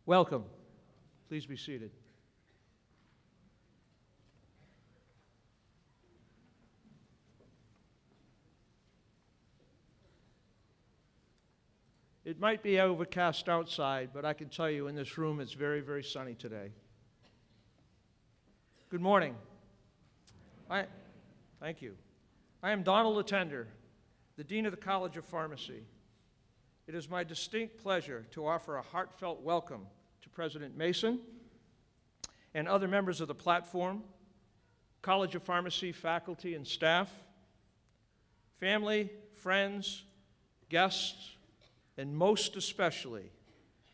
Welcome. Please be seated. It might be overcast outside, but I can tell you in this room it's very, very sunny today. Good morning. Thank you. I am Donald Attender, the Dean of the College of Pharmacy. It is my distinct pleasure to offer a heartfelt welcome to President Mason and other members of the platform, College of Pharmacy faculty and staff, family, friends, guests, and most especially,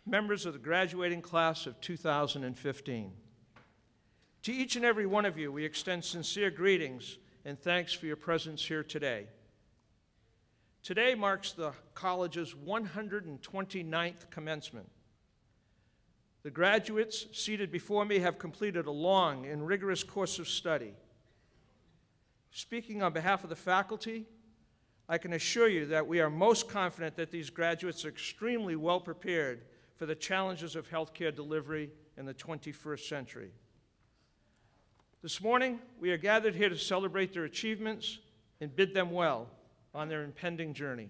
members of the graduating class of 2015. To each and every one of you, we extend sincere greetings and thanks for your presence here today. Today marks the college's 129th commencement. The graduates seated before me have completed a long and rigorous course of study. Speaking on behalf of the faculty, I can assure you that we are most confident that these graduates are extremely well prepared for the challenges of healthcare delivery in the 21st century. This morning, we are gathered here to celebrate their achievements and bid them well on their impending journey.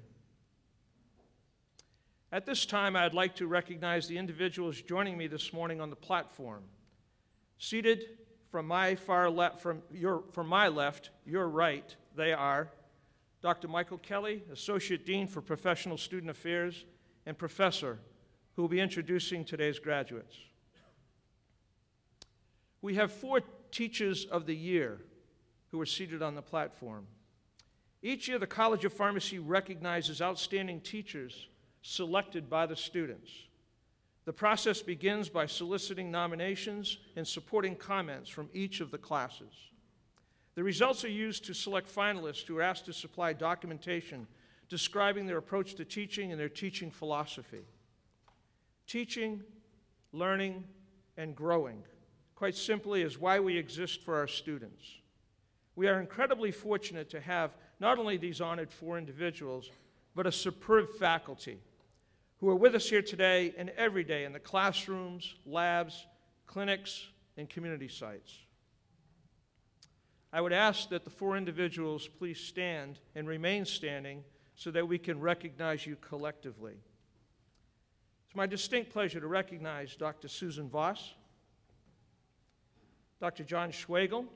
At this time, I'd like to recognize the individuals joining me this morning on the platform. Seated from my left, your right, they are Dr. Michael Kelly, Associate Dean for Professional Student Affairs and Professor, who will be introducing today's graduates. We have 4 Teachers of the Year who are seated on the platform. Each year, the College of Pharmacy recognizes outstanding teachers selected by the students. The process begins by soliciting nominations and supporting comments from each of the classes. The results are used to select finalists who are asked to supply documentation describing their approach to teaching and their teaching philosophy. Teaching, learning, and growing, quite simply, is why we exist for our students. We are incredibly fortunate to have not only these honored 4 individuals, but a superb faculty who are with us here today and every day in the classrooms, labs, clinics, and community sites. I would ask that the 4 individuals please stand and remain standing so that we can recognize you collectively. It's my distinct pleasure to recognize Dr. Susan Voss, Dr. John Schwagel,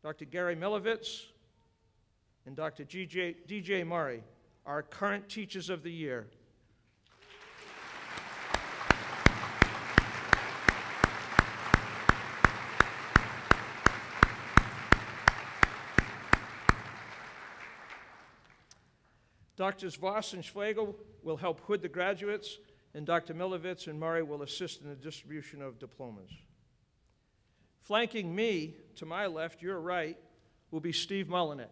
Dr. Gary Milovitz, and Dr. DJ Murray, our current Teachers of the Year. Drs. Voss and Schlegel will help hood the graduates, and Dr. Milovitz and Murray will assist in the distribution of diplomas. Flanking me, to my left, your right, will be Steve Mullenix.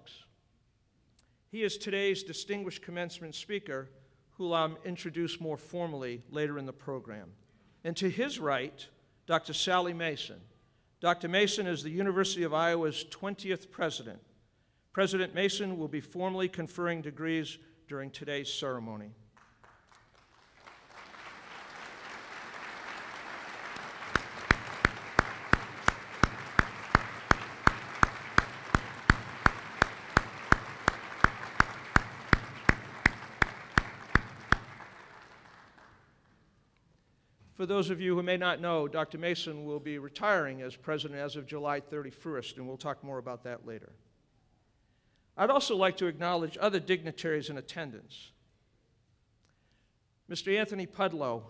He is today's distinguished commencement speaker, who I'll introduce more formally later in the program. And to his right, Dr. Sally Mason. Dr. Mason is the University of Iowa's 20th president. President Mason will be formally conferring degrees during today's ceremony. For those of you who may not know, Dr. Mason will be retiring as president as of July 31st, and we'll talk more about that later. I'd also like to acknowledge other dignitaries in attendance. Mr. Anthony Pedlow,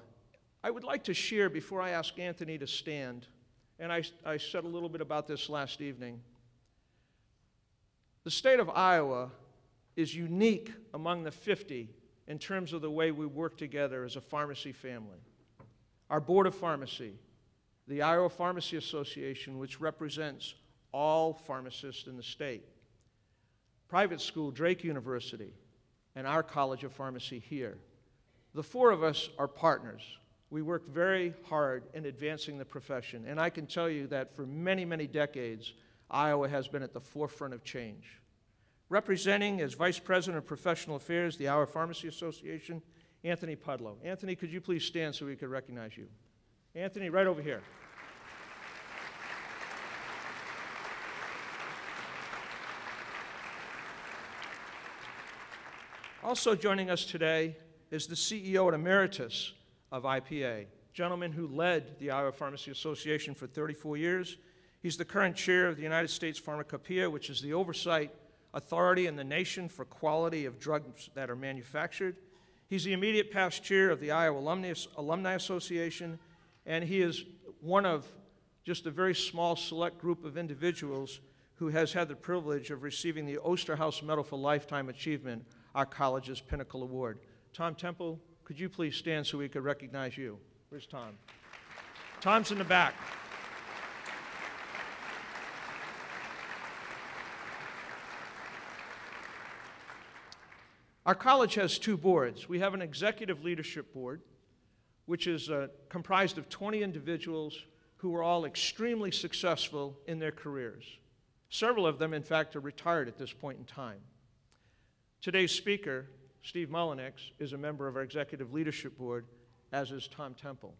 I would like to share, before I ask Anthony to stand, and I said a little bit about this last evening, the state of Iowa is unique among the 50 in terms of the way we work together as a pharmacy family. Our Board of Pharmacy, the Iowa Pharmacy Association, which represents all pharmacists in the state, private school, Drake University, and our College of Pharmacy here. The 4 of us are partners. We work very hard in advancing the profession, and I can tell you that for many, many decades, Iowa has been at the forefront of change. Representing as Vice President of Professional Affairs, the Iowa Pharmacy Association, Anthony Pedlow. Anthony, could you please stand so we could recognize you? Anthony, right over here. Also joining us today is the CEO and Emeritus of IPA, a gentleman who led the Iowa Pharmacy Association for 34 years. He's the current chair of the United States Pharmacopoeia, which is the oversight authority in the nation for quality of drugs that are manufactured. He's the immediate past chair of the Iowa Alumni Association, and he is one of just a very small select group of individuals who has had the privilege of receiving the Osterhaus Medal for Lifetime Achievement, our college's pinnacle award. Tom Temple, could you please stand so we could recognize you? Where's Tom? Tom's in the back. Our college has two boards. We have an executive leadership board, which is comprised of 20 individuals who are all extremely successful in their careers. Several of them, in fact, are retired at this point in time. Today's speaker, Steve Mullenix, is a member of our executive leadership board, as is Tom Temple.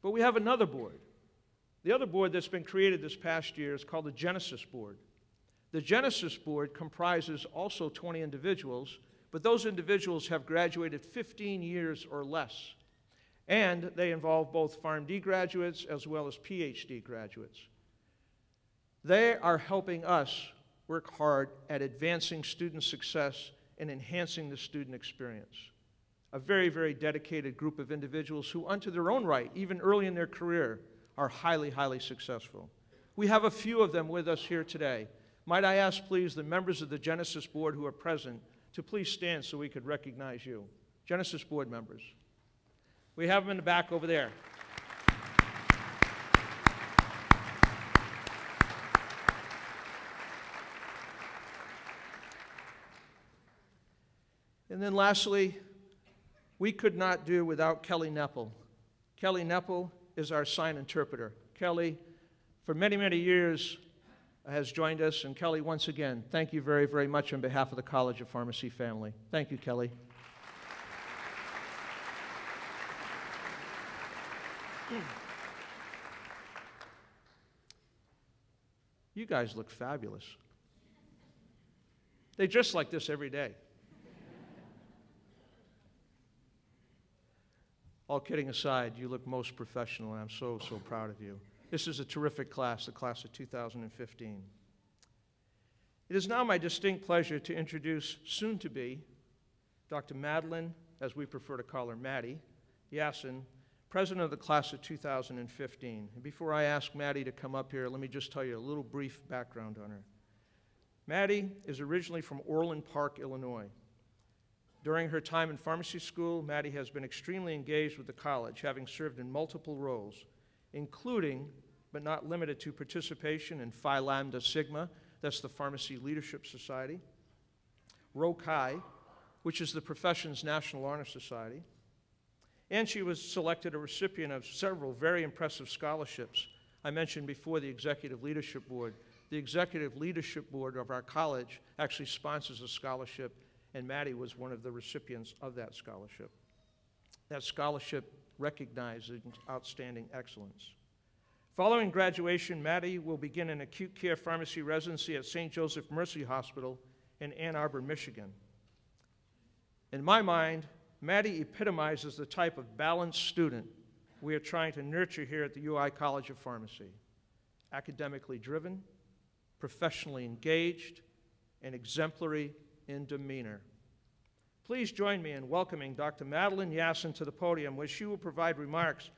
But we have another board. The other board that's been created this past year is called the Genesis Board. The Genesis Board comprises also 20 individuals, but those individuals have graduated 15 years or less. And they involve both PharmD graduates as well as PhD graduates. They are helping us work hard at advancing student success and enhancing the student experience. A very, very dedicated group of individuals who, unto their own right, even early in their career, are highly, highly successful. We have a few of them with us here today. Might I ask, please, the members of the Genesis Board who are present to please stand so we could recognize you. Genesis Board members. We have them in the back over there. And then lastly, we could not do without Kelly Neppel. Kelly Neppel is our sign interpreter. Kelly, for many, many years, has joined us. And Kelly, once again, thank you very, very much on behalf of the College of Pharmacy family. Thank you, Kelly. You guys look fabulous. They dress like this every day. All kidding aside, you look most professional, and I'm so, so proud of you. This is a terrific class, the class of 2015. It is now my distinct pleasure to introduce soon-to-be Dr. Madeline, as we prefer to call her, Maddie Yasin, president of the class of 2015. And before I ask Maddie to come up here, let me just tell you a little brief background on her. Maddie is originally from Orland Park, Illinois. During her time in pharmacy school, Maddie has been extremely engaged with the college, having served in multiple roles, including, but not limited to, participation in Phi Lambda Sigma, that's the Pharmacy Leadership Society, Rho Chi, which is the profession's National Honor Society, and she was selected a recipient of several very impressive scholarships. I mentioned before the Executive Leadership Board. The Executive Leadership Board of our college actually sponsors a scholarship, and Maddie was one of the recipients of that scholarship. That scholarship recognizes outstanding excellence. Following graduation, Maddie will begin an acute care pharmacy residency at St. Joseph Mercy Hospital in Ann Arbor, Michigan. In my mind, Maddie epitomizes the type of balanced student we are trying to nurture here at the UI College of Pharmacy. Academically driven, professionally engaged, and exemplary in demeanor. Please join me in welcoming Dr. Madeline Yasin to the podium, where she will provide remarks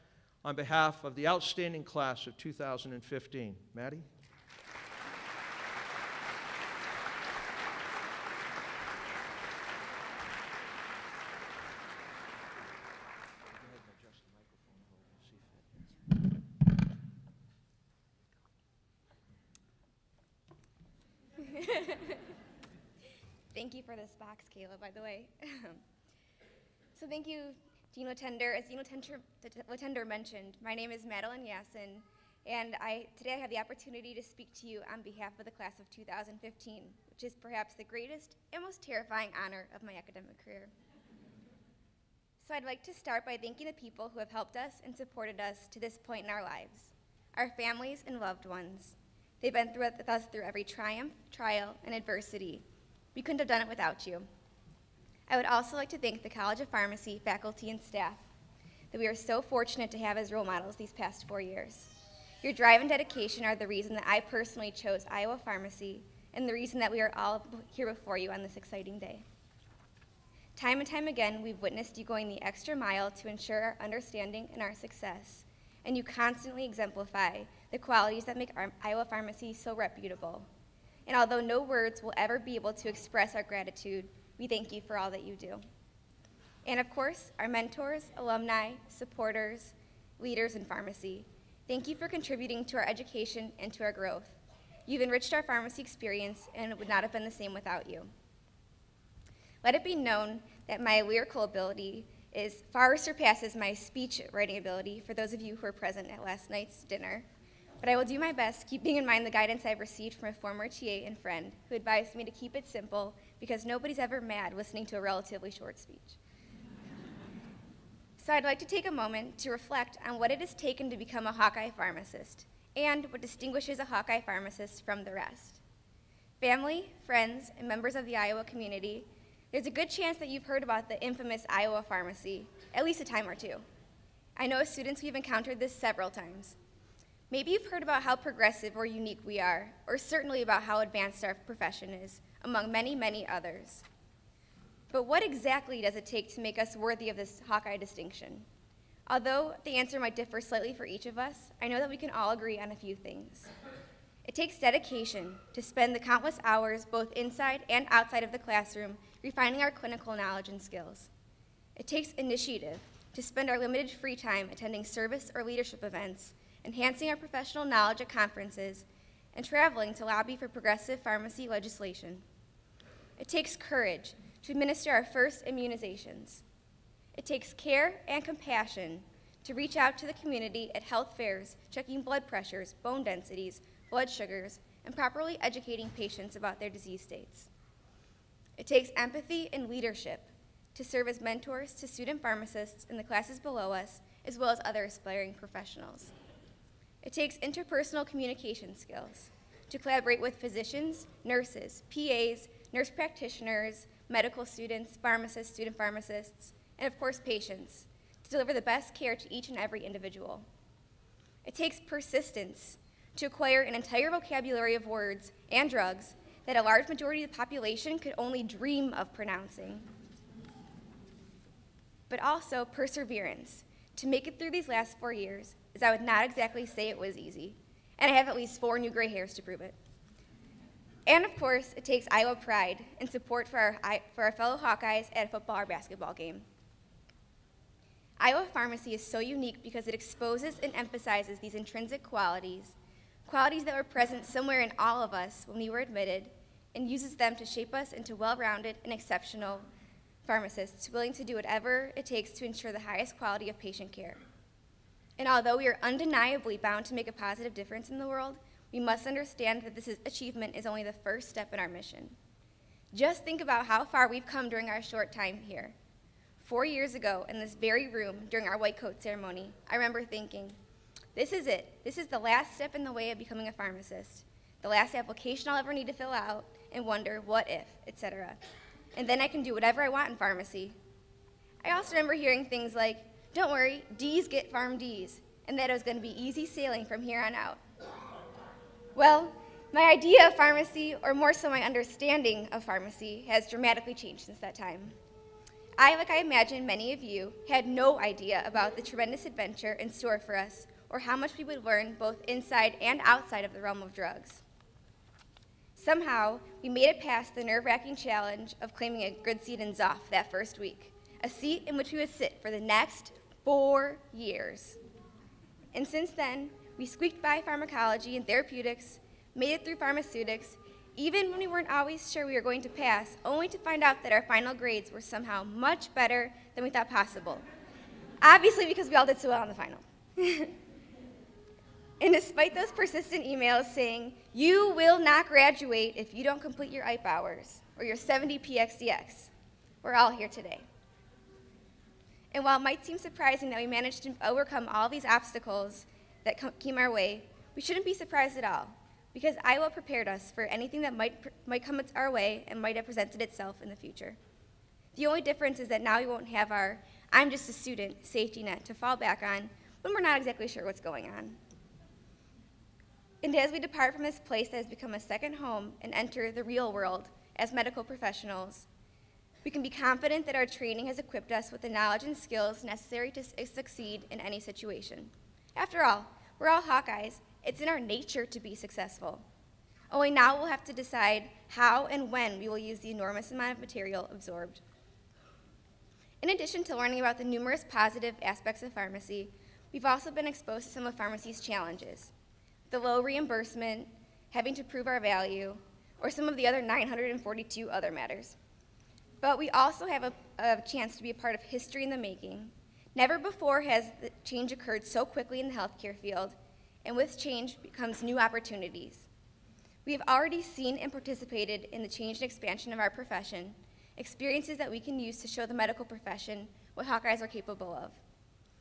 on behalf of the outstanding class of 2015. Maddie? Thank you for this box, Kayla, by the way. So thank you, Dean Latender. As Dean Latender mentioned, my name is Madeline Yasin, and today I have the opportunity to speak to you on behalf of the class of 2015, which is perhaps the greatest and most terrifying honor of my academic career. So I'd like to start by thanking the people who have helped us and supported us to this point in our lives, our families and loved ones. They've been with us through every triumph, trial, and adversity. We couldn't have done it without you. I would also like to thank the College of Pharmacy faculty and staff that we are so fortunate to have as role models these past 4 years. Your drive and dedication are the reason that I personally chose Iowa Pharmacy and the reason that we are all here before you on this exciting day. Time and time again, we've witnessed you going the extra mile to ensure our understanding and our success, and you constantly exemplify the qualities that make our Iowa Pharmacy so reputable. And although no words will ever be able to express our gratitude, we thank you for all that you do. And of course, our mentors, alumni, supporters, leaders in pharmacy, thank you for contributing to our education and to our growth. You've enriched our pharmacy experience, and it would not have been the same without you. Let it be known that my lyrical ability far surpasses my speech writing ability for those of you who were present at last night's dinner. But I will do my best, keeping in mind the guidance I've received from a former TA and friend who advised me to keep it simple because nobody's ever mad listening to a relatively short speech. So I'd like to take a moment to reflect on what it has taken to become a Hawkeye pharmacist and what distinguishes a Hawkeye pharmacist from the rest. Family, friends, and members of the Iowa community, there's a good chance that you've heard about the infamous Iowa pharmacy, at least a time or two. I know as students we've encountered this several times. Maybe you've heard about how progressive or unique we are, or certainly about how advanced our profession is, among many, many others. But what exactly does it take to make us worthy of this Hawkeye distinction? Although the answer might differ slightly for each of us, I know that we can all agree on a few things. It takes dedication to spend the countless hours both inside and outside of the classroom refining our clinical knowledge and skills. It takes initiative to spend our limited free time attending service or leadership events, enhancing our professional knowledge at conferences, and traveling to lobby for progressive pharmacy legislation. It takes courage to administer our first immunizations. It takes care and compassion to reach out to the community at health fairs, checking blood pressures, bone densities, blood sugars, and properly educating patients about their disease states. It takes empathy and leadership to serve as mentors to student pharmacists in the classes below us, as well as other aspiring professionals. It takes interpersonal communication skills to collaborate with physicians, nurses, PAs, nurse practitioners, medical students, pharmacists, student pharmacists, and of course patients to deliver the best care to each and every individual. It takes persistence to acquire an entire vocabulary of words and drugs that a large majority of the population could only dream of pronouncing. But also perseverance to make it through these last 4 years, as I would not exactly say it was easy, and I have at least 4 new gray hairs to prove it. And of course, it takes Iowa pride and support for our fellow Hawkeyes at a football or basketball game. Iowa Pharmacy is so unique because it exposes and emphasizes these intrinsic qualities that were present somewhere in all of us when we were admitted, and uses them to shape us into well-rounded and exceptional pharmacists willing to do whatever it takes to ensure the highest quality of patient care. And although we are undeniably bound to make a positive difference in the world, we must understand that this achievement is only the first step in our mission. Just think about how far we've come during our short time here. 4 years ago, in this very room, during our white coat ceremony, I remember thinking, this is it. This is the last step in the way of becoming a pharmacist, the last application I'll ever need to fill out, and wonder, what if, etc. And then I can do whatever I want in pharmacy. I also remember hearing things like, don't worry, D's get PharmDs, and that it was going to be easy sailing from here on out. Well, my idea of pharmacy, or more so my understanding of pharmacy, has dramatically changed since that time. Like I imagine many of you, had no idea about the tremendous adventure in store for us, or how much we would learn both inside and outside of the realm of drugs. Somehow, we made it past the nerve-wracking challenge of claiming a good seat in Zoff that first week, a seat in which we would sit for the next 4 years. And since then, we squeaked by pharmacology and therapeutics, made it through pharmaceutics, even when we weren't always sure we were going to pass, only to find out that our final grades were somehow much better than we thought possible. Obviously, because we all did so well on the final. And despite those persistent emails saying, you will not graduate if you don't complete your IPE hours or your 70 PXDX, we're all here today. And while it might seem surprising that we managed to overcome all these obstacles that came our way, we shouldn't be surprised at all, because Iowa prepared us for anything that might come our way and might have presented itself in the future. The only difference is that now we won't have our "I'm just a student" safety net to fall back on when we're not exactly sure what's going on. And as we depart from this place that has become a second home and enter the real world as medical professionals, we can be confident that our training has equipped us with the knowledge and skills necessary to succeed in any situation. After all, we're all Hawkeyes. It's in our nature to be successful. Only now we'll have to decide how and when we will use the enormous amount of material absorbed. In addition to learning about the numerous positive aspects of pharmacy, we've also been exposed to some of pharmacy's challenges: the low reimbursement, having to prove our value, or some of the other 942 other matters. But we also have a chance to be a part of history in the making. Never before has the change occurred so quickly in the healthcare field, and with change comes new opportunities. We have already seen and participated in the change and expansion of our profession, experiences that we can use to show the medical profession what Hawkeyes are capable of.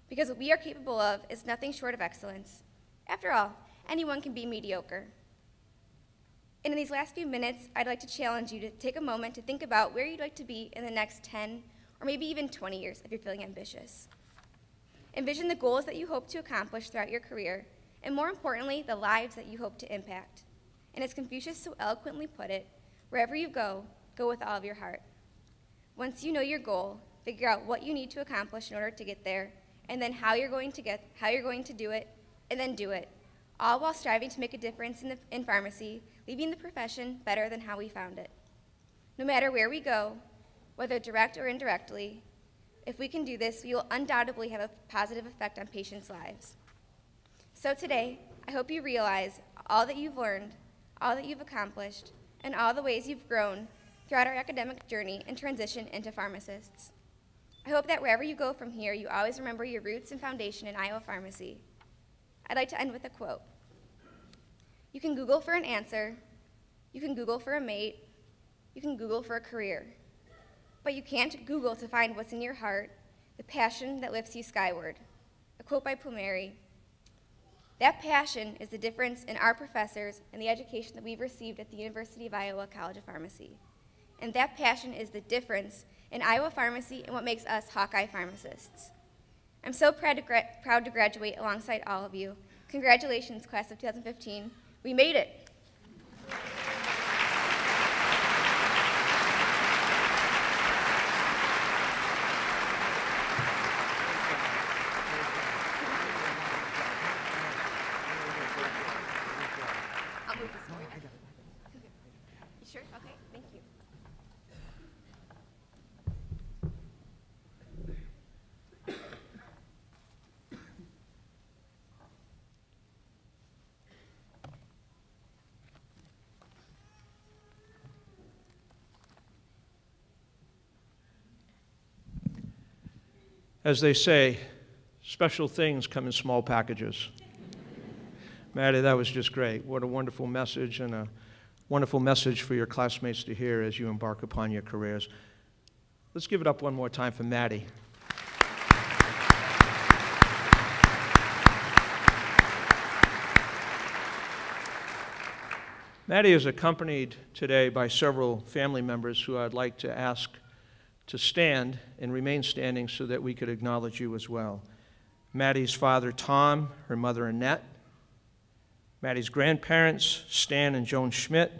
Because what we are capable of is nothing short of excellence. After all, anyone can be mediocre. And in these last few minutes, I'd like to challenge you to take a moment to think about where you'd like to be in the next 10 or maybe even 20 years if you're feeling ambitious. Envision the goals that you hope to accomplish throughout your career, and more importantly, the lives that you hope to impact. And as Confucius so eloquently put it, wherever you go, go with all of your heart. Once you know your goal, figure out what you need to accomplish in order to get there, and then how you're going to do it, and then do it, all while striving to make a difference in pharmacy, leaving the profession better than how we found it. No matter where we go, whether direct or indirectly, if we can do this, we will undoubtedly have a positive effect on patients' lives. So today, I hope you realize all that you've learned, all that you've accomplished, and all the ways you've grown throughout our academic journey and transition into pharmacists. I hope that wherever you go from here, you always remember your roots and foundation in Iowa pharmacy. I'd like to end with a quote. You can Google for an answer, you can Google for a mate, you can Google for a career, but you can't Google to find what's in your heart, the passion that lifts you skyward. A quote by Pumeri. That passion is the difference in our professors and the education that we've received at the University of Iowa College of Pharmacy. And that passion is the difference in Iowa pharmacy and what makes us Hawkeye pharmacists. I'm so proud to graduate alongside all of you. Congratulations, class of 2015. We made it. I'll move this way. You sure? Okay, thank you. As they say, special things come in small packages. Maddie, that was just great. What a wonderful message, and a wonderful message for your classmates to hear as you embark upon your careers. Let's give it up one more time for Maddie. Maddie is accompanied today by several family members who I'd like to ask to stand and remain standing so that we could acknowledge you as well. Maddie's father, Tom, her mother, Annette, Maddie's grandparents, Stan and Joan Schmidt,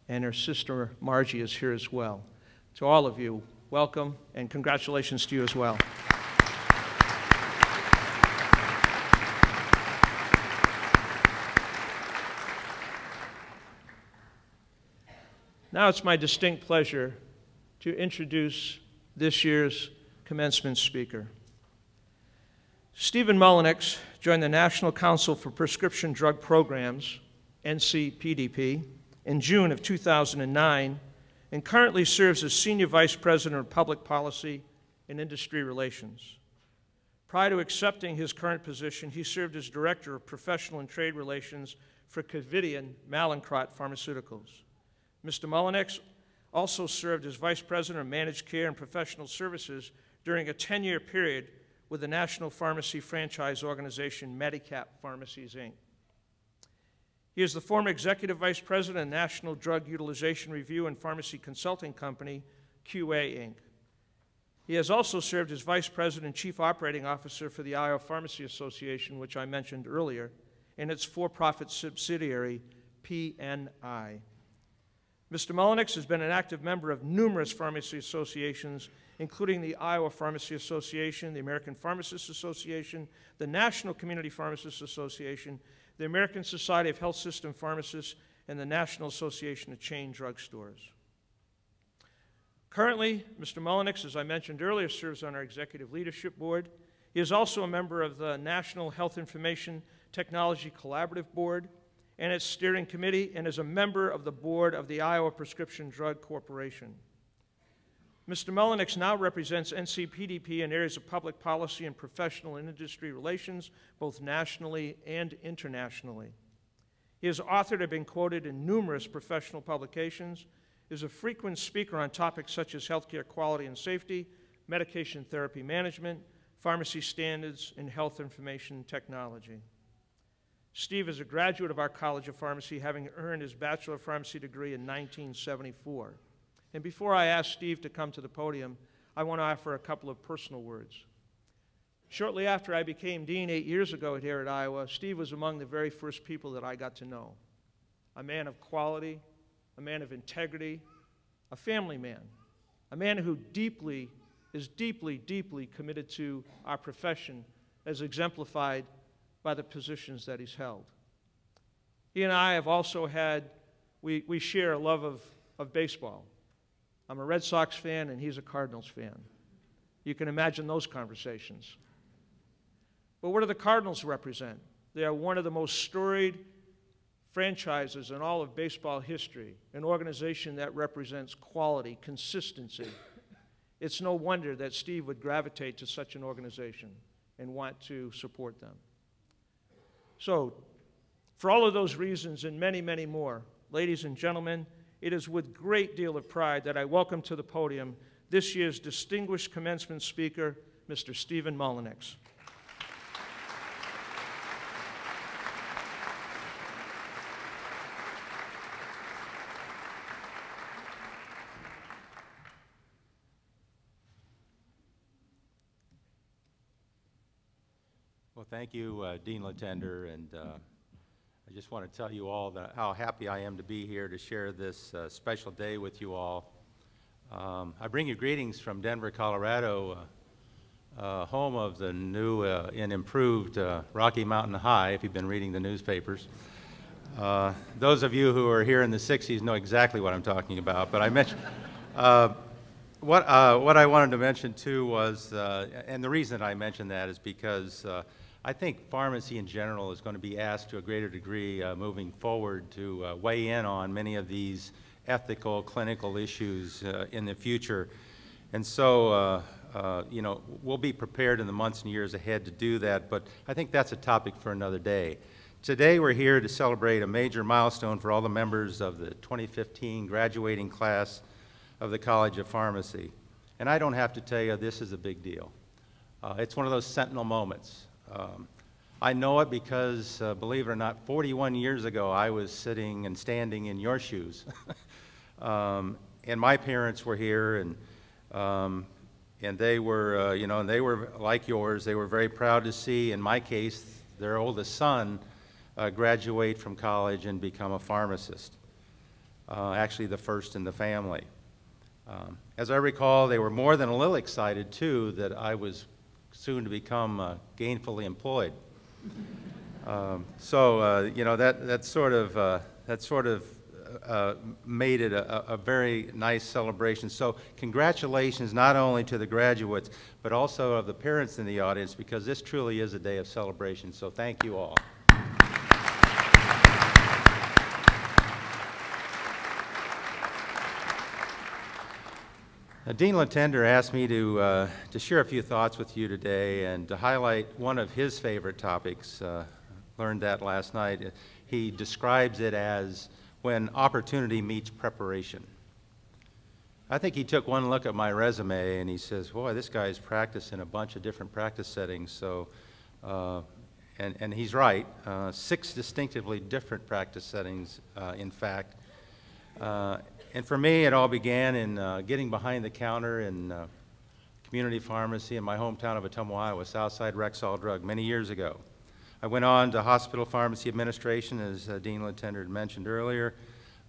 and her sister, Margie, is here as well. To all of you, welcome, and congratulations to you as well. Now it's my distinct pleasure to introduce this year's commencement speaker. Stephen Mullenix joined the National Council for Prescription Drug Programs, NCPDP, in June of 2009 and currently serves as Senior Vice President of Public Policy and Industry Relations. Prior to accepting his current position, he served as Director of Professional and Trade Relations for Covidien Mallinckrodt Pharmaceuticals. Mr. Mullenix also served as Vice President of Managed Care and Professional Services during a 10-year period with the national pharmacy franchise organization Medicap Pharmacies, Inc. He is the former Executive Vice President of National Drug Utilization Review and Pharmacy Consulting Company, QA, Inc. He has also served as Vice President and Chief Operating Officer for the Iowa Pharmacy Association, which I mentioned earlier, and its for-profit subsidiary, PNI. Mr. Mullenix has been an active member of numerous pharmacy associations, including the Iowa Pharmacy Association, the American Pharmacists Association, the National Community Pharmacists Association, the American Society of Health System Pharmacists, and the National Association of Chain Drugstores. Currently, Mr. Mullenix, as I mentioned earlier, serves on our Executive Leadership Board. He is also a member of the National Health Information Technology Collaborative Board and its steering committee, and is a member of the board of the Iowa Prescription Drug Corporation. Mr. Mullenix now represents NCPDP in areas of public policy and professional and industry relations, both nationally and internationally. He has authored and been quoted in numerous professional publications, is a frequent speaker on topics such as healthcare quality and safety, medication therapy management, pharmacy standards, and health information technology. Steve is a graduate of our College of Pharmacy, having earned his Bachelor of Pharmacy degree in 1974. And before I ask Steve to come to the podium, I want to offer a couple of personal words. Shortly after I became dean 8 years ago here at Iowa, Steve was among the very first people that I got to know. A man of quality, a man of integrity, a family man, a man who is deeply committed to our profession, as exemplified by the positions that he's held. He and I have also we share a love of baseball. I'm a Red Sox fan and he's a Cardinals fan. You can imagine those conversations. But what do the Cardinals represent? They are one of the most storied franchises in all of baseball history, an organization that represents quality, consistency. It's no wonder that Steve would gravitate to such an organization and want to support them. So, for all of those reasons and many, many more, ladies and gentlemen, it is with great deal of pride that I welcome to the podium this year's distinguished commencement speaker, Mr. Stephen Mullenix. Well, thank you, Dean Latender, and I just want to tell you all how happy I am to be here to share this special day with you all. I bring you greetings from Denver, Colorado, home of the new and improved Rocky Mountain High, if you've been reading the newspapers. Those of you who are here in the 60s know exactly what I'm talking about, but I mentioned, what I wanted to mention too was, and the reason I mentioned that is because I think pharmacy in general is going to be asked to a greater degree moving forward to weigh in on many of these ethical, clinical issues in the future. And so, you know, we'll be prepared in the months and years ahead to do that, but I think that's a topic for another day. Today we're here to celebrate a major milestone for all the members of the 2015 graduating class of the College of Pharmacy. And I don't have to tell you, this is a big deal. It's one of those sentinel moments. I know it because, believe it or not, 41 years ago I was sitting and standing in your shoes. And my parents were here, and they were, you know, and they were like yours. They were very proud to see, in my case, their oldest son graduate from college and become a pharmacist. Actually, the first in the family. As I recall, they were more than a little excited, too, that I was soon to become gainfully employed. You know, that sort of made it a very nice celebration. So congratulations not only to the graduates, but also of the parents in the audience, because this truly is a day of celebration. So thank you all. Dean Latender asked me to share a few thoughts with you today and to highlight one of his favorite topics. Learned that last night. He describes it as when opportunity meets preparation. I think he took one look at my resume and he says, boy, this guy's practiced in a bunch of different practice settings. So, and he's right, 6 distinctively different practice settings, in fact. And for me, it all began in getting behind the counter in community pharmacy in my hometown of Ottumwa, Iowa, Southside Rexall Drug, many years ago. I went on to hospital pharmacy administration, as Dean Latender had mentioned earlier,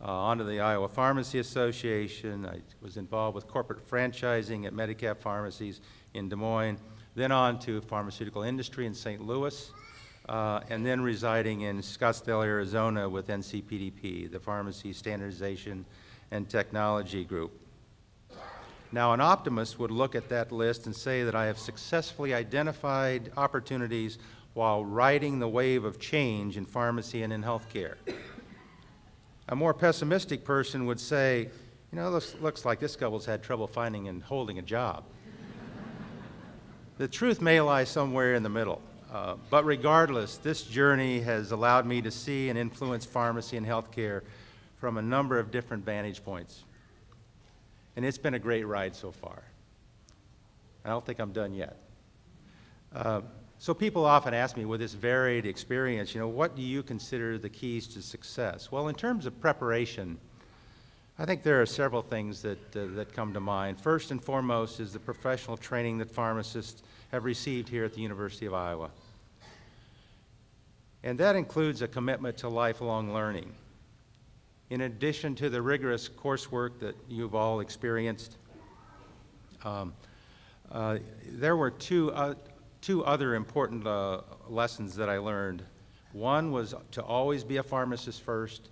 onto the Iowa Pharmacy Association. I was involved with corporate franchising at Medicap pharmacies in Des Moines, then on to pharmaceutical industry in St. Louis, and then residing in Scottsdale, Arizona with NCPDP, the Pharmacy Standardization and Technology Group. Now, an optimist would look at that list and say that I have successfully identified opportunities while riding the wave of change in pharmacy and in healthcare. A more pessimistic person would say, you know, looks like this couple's had trouble finding and holding a job. The truth may lie somewhere in the middle, but regardless, this journey has allowed me to see and influence pharmacy and healthcare from a number of different vantage points. And it's been a great ride so far. I don't think I'm done yet. So people often ask me, with this varied experience, you know, what do you consider the keys to success? Well, in terms of preparation, I think there are several things that come to mind. First and foremost is the professional training that pharmacists have received here at the University of Iowa. And that includes a commitment to lifelong learning. In addition to the rigorous coursework that you've all experienced, there were two other important lessons that I learned. One was to always be a pharmacist first,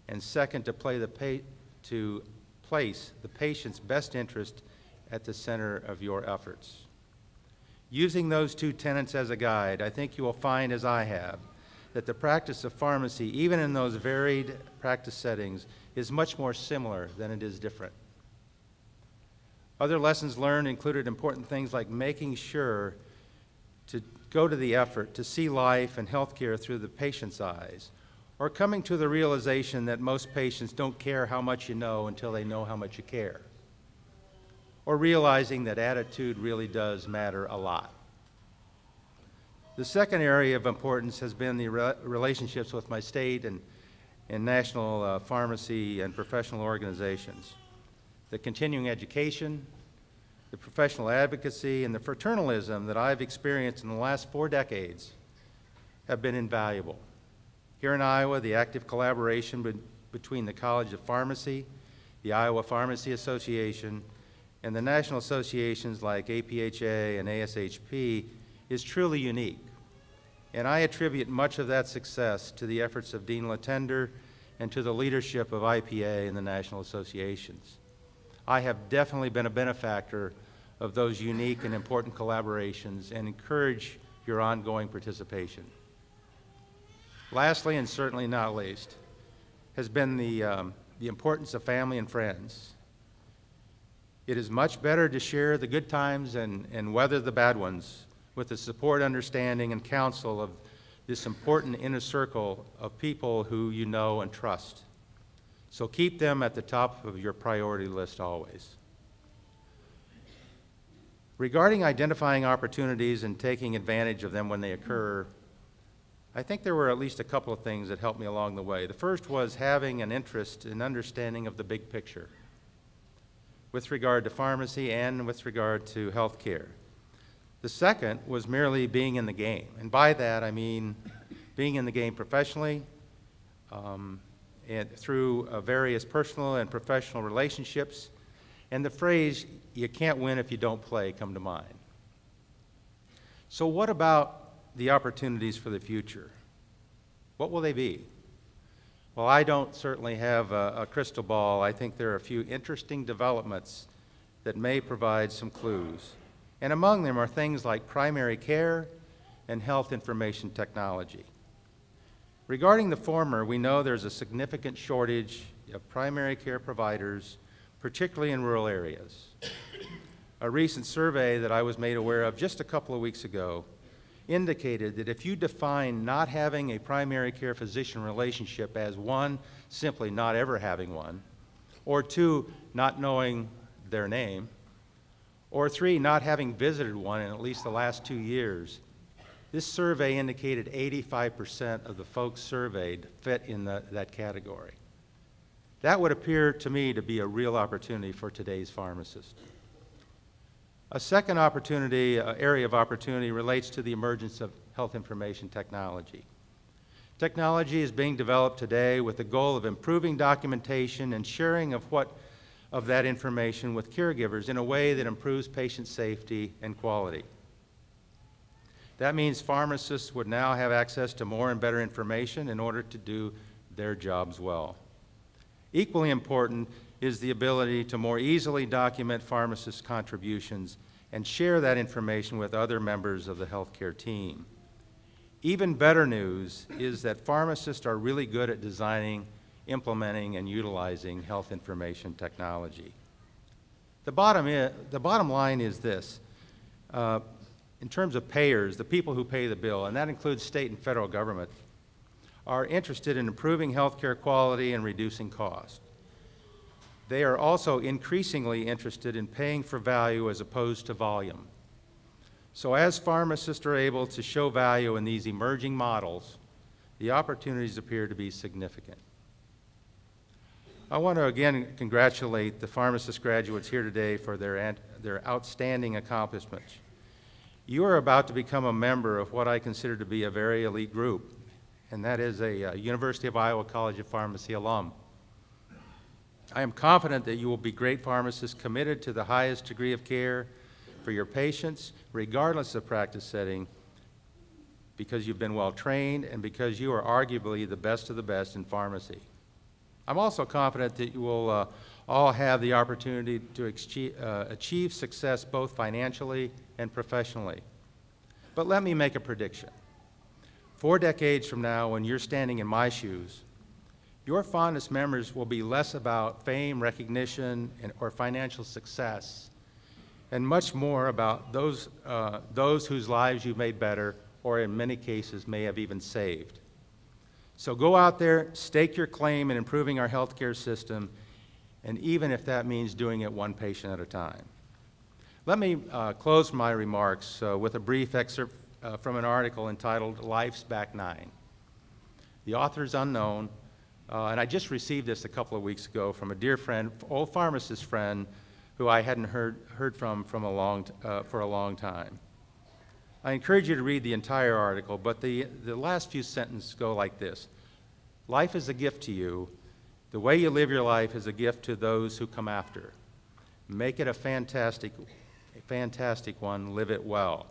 and second, to place the patient's best interest at the center of your efforts. Using those two tenets as a guide, I think you will find, as I have, that the practice of pharmacy, even in those varied practice settings, is much more similar than it is different. Other lessons learned included important things like making sure to go to the effort to see life and healthcare through the patient's eyes, or coming to the realization that most patients don't care how much you know until they know how much you care, or realizing that attitude really does matter a lot. The second area of importance has been the relationships with my state and national pharmacy and professional organizations. The continuing education, the professional advocacy, and the fraternalism that I've experienced in the last 4 decades have been invaluable. Here in Iowa, the active collaboration between the College of Pharmacy, the Iowa Pharmacy Association, and the national associations like APHA and ASHP is truly unique. And I attribute much of that success to the efforts of Dean Latender and to the leadership of IPA and the national associations. I have definitely been a benefactor of those unique and important collaborations and encourage your ongoing participation. Lastly, and certainly not least, has been the importance of family and friends. It is much better to share the good times and weather the bad ones with the support, understanding, and counsel of this important inner circle of people who you know and trust. So keep them at the top of your priority list always. Regarding identifying opportunities and taking advantage of them when they occur, I think there were at least a couple of things that helped me along the way. The first was having an interest in understanding of the big picture with regard to pharmacy and with regard to healthcare. The second was merely being in the game. And by that, I mean being in the game professionally and through various personal and professional relationships. And the phrase, "you can't win if you don't play," come to mind. So what about the opportunities for the future? What will they be? Well, I don't certainly have a crystal ball. I think there are a few interesting developments that may provide some clues. And among them are things like primary care and health information technology. Regarding the former, we know there's a significant shortage of primary care providers, particularly in rural areas. A recent survey that I was made aware of just a couple of weeks ago indicated that if you define not having a primary care physician relationship as 1, simply not ever having one, or 2, not knowing their name, or 3, not having visited one in at least the last 2 years. This survey indicated 85% of the folks surveyed fit in that category. That would appear to me to be a real opportunity for today's pharmacist. A second area of opportunity relates to the emergence of health information technology. Technology is being developed today with the goal of improving documentation and sharing of that information with caregivers in a way that improves patient safety and quality. That means pharmacists would now have access to more and better information in order to do their jobs well. Equally important is the ability to more easily document pharmacists' contributions and share that information with other members of the healthcare team. Even better news is that pharmacists are really good at designing, implementing, and utilizing health information technology. The bottom line is this. In terms of payers, the people who pay the bill, and that includes state and federal government, are interested in improving healthcare quality and reducing cost. They are also increasingly interested in paying for value as opposed to volume. So as pharmacists are able to show value in these emerging models, the opportunities appear to be significant. I want to again congratulate the pharmacist graduates here today for their outstanding accomplishments. You are about to become a member of what I consider to be a very elite group, and that is a University of Iowa College of Pharmacy alum. I am confident that you will be great pharmacists committed to the highest degree of care for your patients, regardless of practice setting, because you've been well trained and because you are arguably the best of the best in pharmacy. I'm also confident that you will all have the opportunity to achieve success both financially and professionally. But let me make a prediction. 4 decades from now, when you're standing in my shoes, your fondest memories will be less about fame, recognition, or financial success, and much more about those whose lives you've made better, or in many cases may have even saved. So go out there, stake your claim in improving our healthcare system, and even if that means doing it one patient at a time. Let me close my remarks with a brief excerpt from an article entitled Life's Back Nine. The author is unknown, and I just received this a couple of weeks ago from a dear friend, old pharmacist friend, who I hadn't heard from for a long time. I encourage you to read the entire article, but the last few sentences go like this. Life is a gift to you. The way you live your life is a gift to those who come after. Make it a fantastic one. Live it well.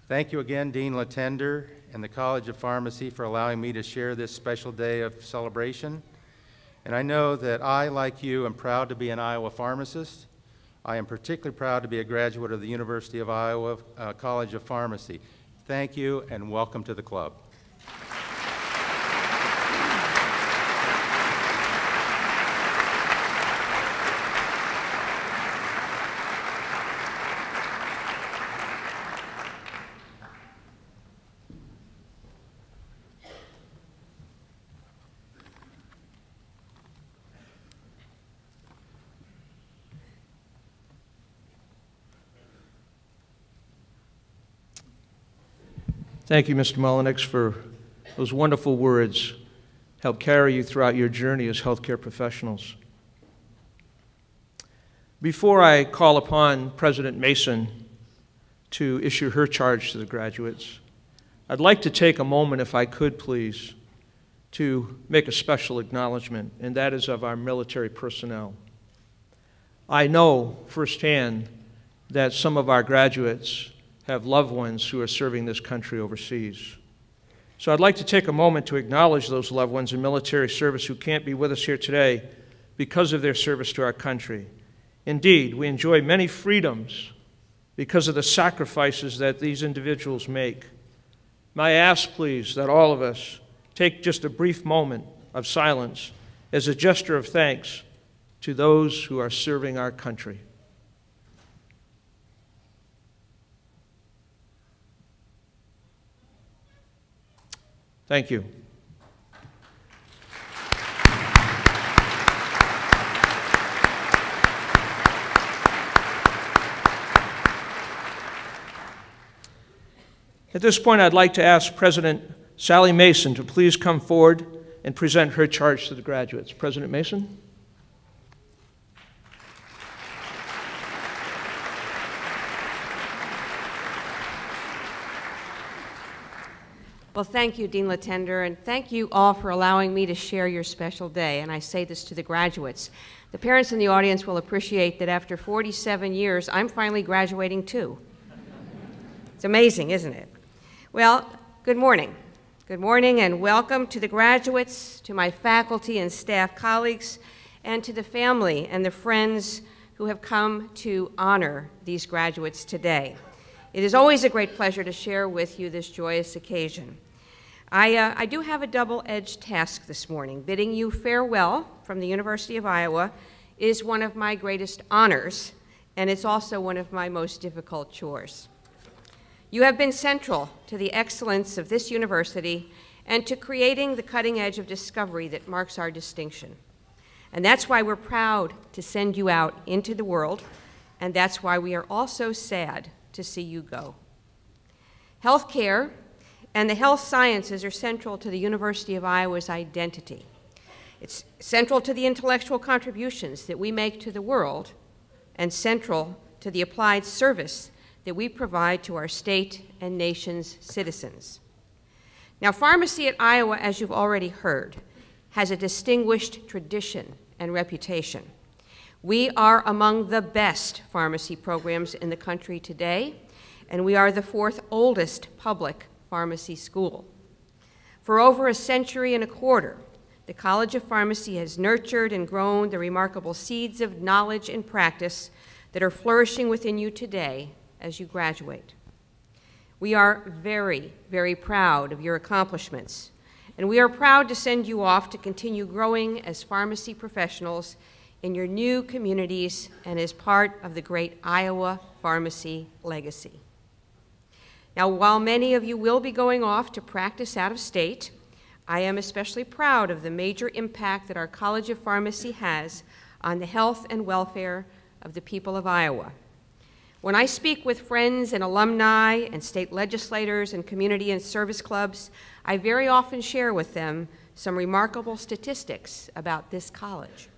Thank you again, Dean Latender and the College of Pharmacy, for allowing me to share this special day of celebration. And I know that I, like you, am proud to be an Iowa pharmacist. I am particularly proud to be a graduate of the University of Iowa College of Pharmacy. Thank you, and welcome to the club. Thank you, Mr. Mullenix, for those wonderful words. Help carry you throughout your journey as healthcare professionals. Before I call upon President Mason to issue her charge to the graduates, I'd like to take a moment, if I could please, to make a special acknowledgement, and that is of our military personnel. I know firsthand that some of our graduates have loved ones who are serving this country overseas. So I'd like to take a moment to acknowledge those loved ones in military service who can't be with us here today because of their service to our country. Indeed, we enjoy many freedoms because of the sacrifices that these individuals make. May I ask, please, that all of us take just a brief moment of silence as a gesture of thanks to those who are serving our country. Thank you. At this point, I'd like to ask President Sally Mason to please come forward and present her charge to the graduates. President Mason? Well, thank you, Dean Latender, and thank you all for allowing me to share your special day, and I say this to the graduates. The parents in the audience will appreciate that after 47 years, I'm finally graduating too. It's amazing, isn't it? Well, good morning. Good morning and welcome to the graduates, to my faculty and staff colleagues, and to the family and the friends who have come to honor these graduates today. It is always a great pleasure to share with you this joyous occasion. I do have a double-edged task this morning. Bidding you farewell from the University of Iowa is one of my greatest honors, and it's also one of my most difficult chores. You have been central to the excellence of this university and to creating the cutting edge of discovery that marks our distinction. And that's why we're proud to send you out into the world, and that's why we are also sad to see you go. Healthcare and the health sciences are central to the University of Iowa's identity. It's central to the intellectual contributions that we make to the world and central to the applied service that we provide to our state and nation's citizens. Now, pharmacy at Iowa, as you've already heard, has a distinguished tradition and reputation. We are among the best pharmacy programs in the country today, and we are the fourth oldest public pharmacy school. For over a century and a quarter, the College of Pharmacy has nurtured and grown the remarkable seeds of knowledge and practice that are flourishing within you today as you graduate. We are very, very proud of your accomplishments, and we are proud to send you off to continue growing as pharmacy professionals in your new communities and as part of the great Iowa pharmacy legacy. Now, while many of you will be going off to practice out of state, I am especially proud of the major impact that our College of Pharmacy has on the health and welfare of the people of Iowa. When I speak with friends and alumni and state legislators and community and service clubs, I very often share with them some remarkable statistics about this college.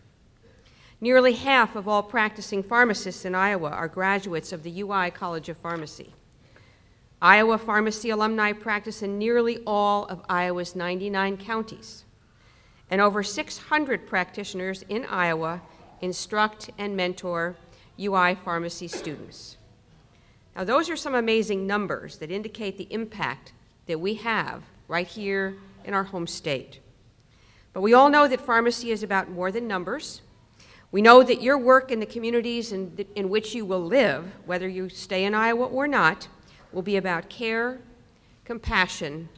Nearly half of all practicing pharmacists in Iowa are graduates of the UI College of Pharmacy. Iowa pharmacy alumni practice in nearly all of Iowa's 99 counties, and over 600 practitioners in Iowa instruct and mentor UI pharmacy students. Now, those are some amazing numbers that indicate the impact that we have right here in our home state. But we all know that pharmacy is about more than numbers. We know that your work in the communities in which you will live, whether you stay in Iowa or not, will be about care, compassion,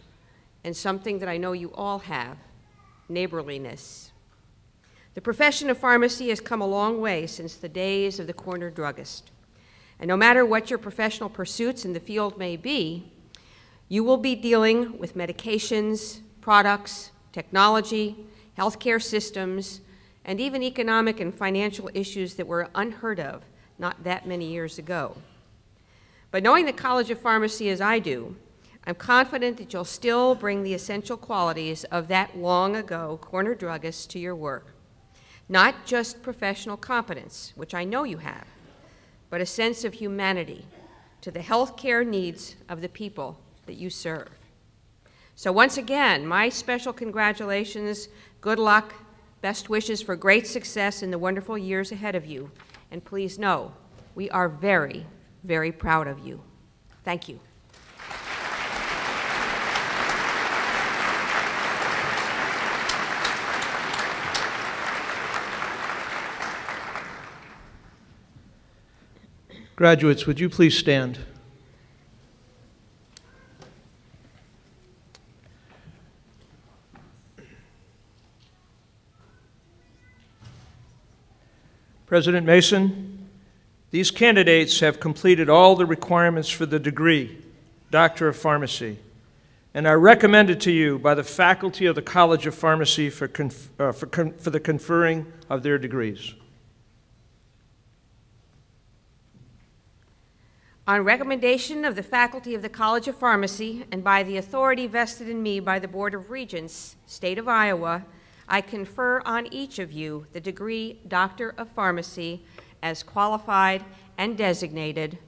and something that I know you all have, neighborliness. The profession of pharmacy has come a long way since the days of the corner druggist. And no matter what your professional pursuits in the field may be, you will be dealing with medications, products, technology, healthcare systems, and even economic and financial issues that were unheard of not that many years ago. But knowing the College of Pharmacy as I do, I'm confident that you'll still bring the essential qualities of that long-ago corner druggist to your work. Not just professional competence, which I know you have, but a sense of humanity to the healthcare needs of the people that you serve. So once again, my special congratulations, good luck, best wishes for great success in the wonderful years ahead of you. And please know, we are very, very proud of you. Thank you. Graduates, would you please stand? President Mason, these candidates have completed all the requirements for the degree, Doctor of Pharmacy, and are recommended to you by the faculty of the College of Pharmacy for the conferring of their degrees. On recommendation of the faculty of the College of Pharmacy and by the authority vested in me by the Board of Regents, State of Iowa, I confer on each of you the degree Doctor of Pharmacy as qualified and designated.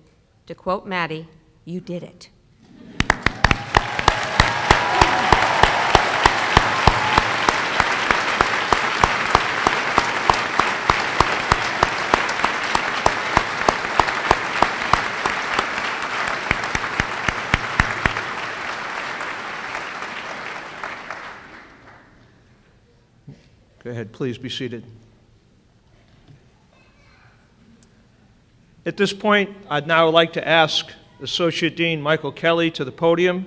To quote Maddie, you did it. Go ahead, please be seated. At this point, I'd now like to ask Associate Dean Michael Kelly to the podium,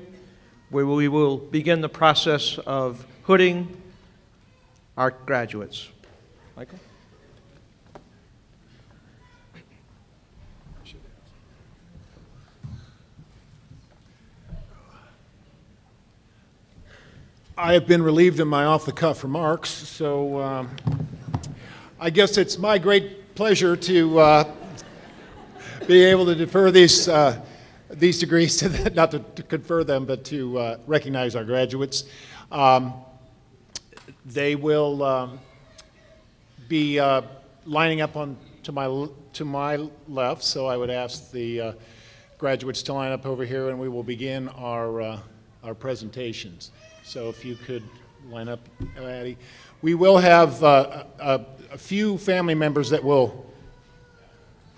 where we will begin the process of hooding our graduates. Michael? I have been relieved of my off-the-cuff remarks, so I guess it's my great pleasure to be able to defer these degrees to not to confer them, but to recognize our graduates. They will be lining up to my left, so I would ask the graduates to line up over here, and we will begin our presentations. So if you could line up, Addie. We will have a few family members that will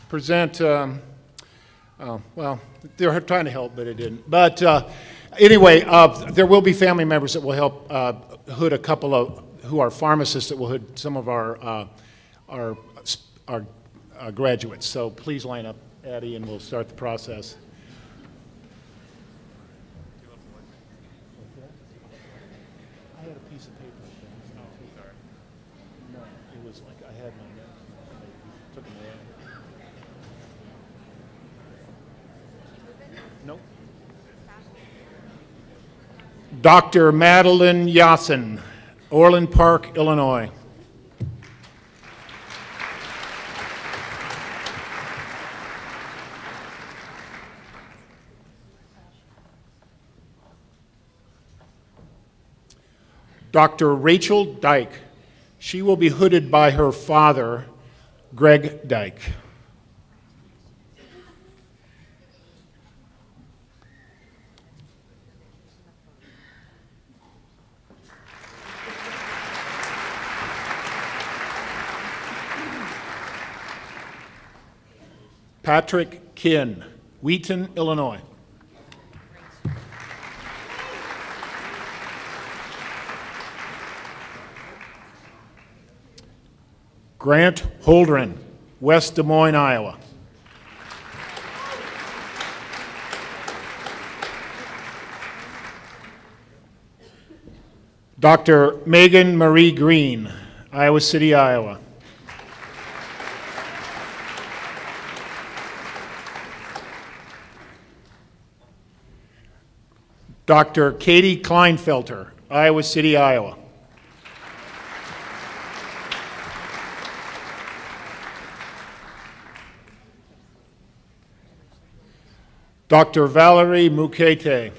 present, well, they were trying to help, but it didn't. But anyway, there will be family members that will help hood a couple of, who are pharmacists that will hood some of our graduates. So please line up, Addie, and we'll start the process. Dr. Madeline Yassen, Orland Park, Illinois. Dr. Rachel Dyke. She will be hooded by her father, Greg Dyke. Patrick Kinn, Wheaton, Illinois. Grant Holdren, West Des Moines, Iowa. Dr. Megan Marie Green, Iowa City, Iowa. Dr. Katie Kleinfelter, Iowa City, Iowa. Dr. Valerie Mukete.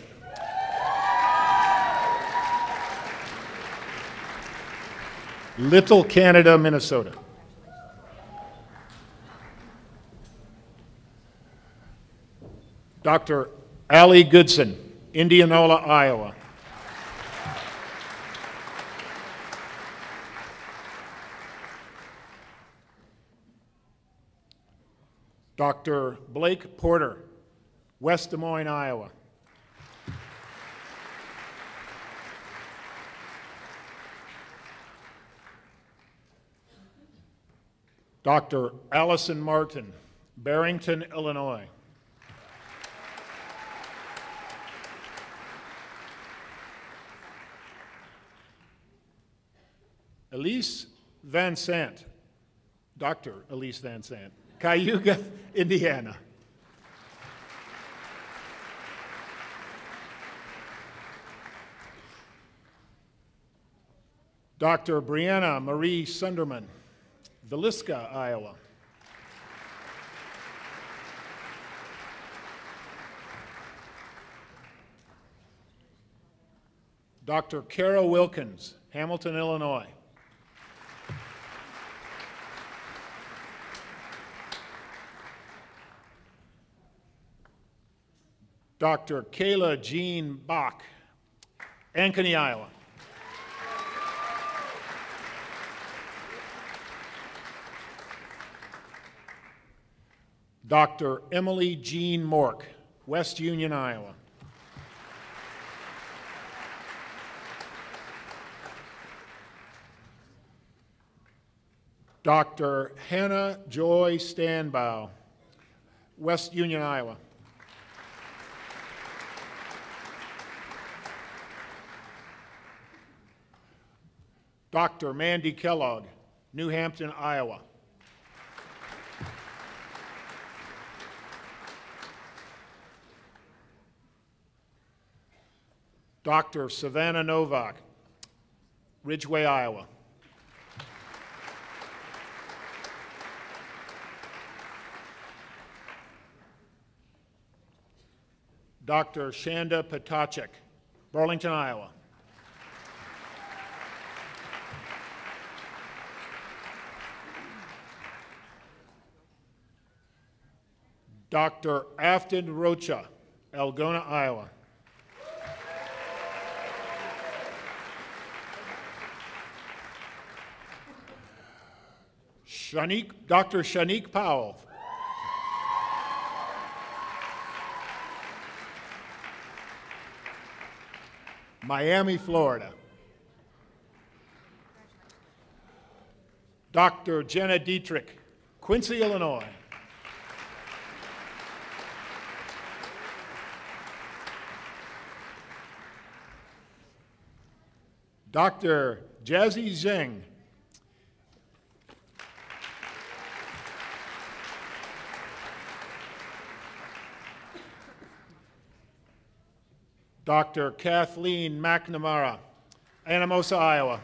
Little Canada, Minnesota. Dr. Allie Goodson, Indianola, Iowa. Dr. Blake Porter, West Des Moines, Iowa. Dr. Allison Martin, Barrington, Illinois. Elise Van Sant, Dr. Elise Van Sant, Cayuga, Indiana. Dr. Brianna Marie Sunderman, Villisca, Iowa. Dr. Kara Wilkins, Hamilton, Illinois. Dr. Kayla Jean Bach, Ankeny, Iowa. Dr. Emily Jean Mork, West Union, Iowa. Dr. Hannah Joy Stanbow, West Union, Iowa. Dr. Mandy Kellogg, New Hampton, Iowa. Dr. Savannah Novak, Ridgeway, Iowa. Dr. Shanda Potacek, Burlington, Iowa. Dr. Afton Rocha, Algona, Iowa. Dr. Shanique Powell, Miami, Florida. Dr. Jenna Dietrich, Quincy, Illinois. Dr. Jazzy Zheng, Dr. Kathleen McNamara, Anamosa, Iowa.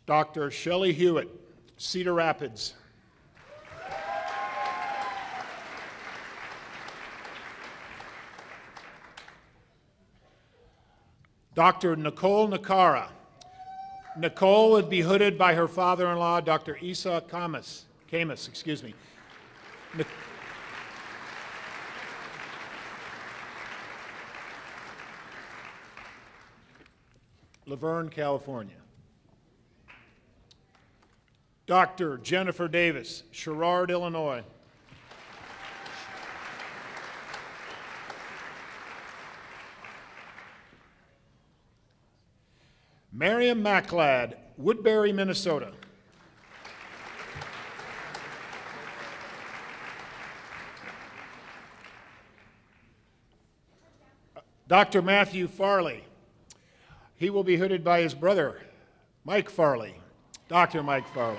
Dr. Shelley Hewitt, Cedar Rapids. Dr. Nicole Nakara. Nicole would be hooded by her father-in-law, Dr. Isa Camus, excuse me. Laverne, California. Dr. Jennifer Davis, Sherrard, Illinois. Miriam Maclad, Woodbury, Minnesota. Dr. Matthew Farley. He will be hooded by his brother, Mike Farley. Dr. Mike Farley.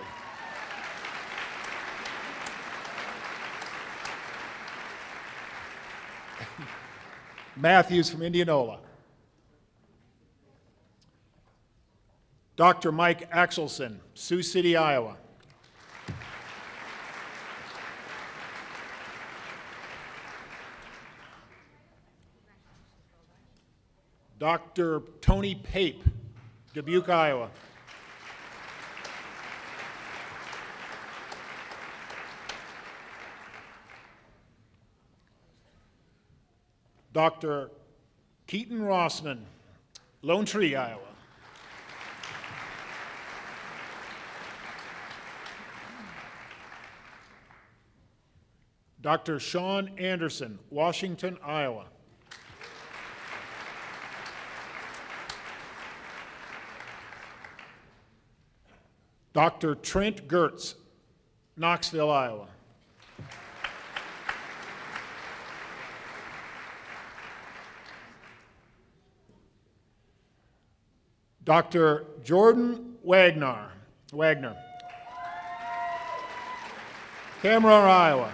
Matthews from Indianola. Dr. Mike Axelson, Sioux City, Iowa. Dr. Tony Pape, Dubuque, Iowa. Dr. Keaton Rossman, Lone Tree, Iowa. Dr. Sean Anderson, Washington, Iowa. Dr. Trent Gertz, Knoxville, Iowa. Dr. Jordan Wagner, Cameron, Iowa.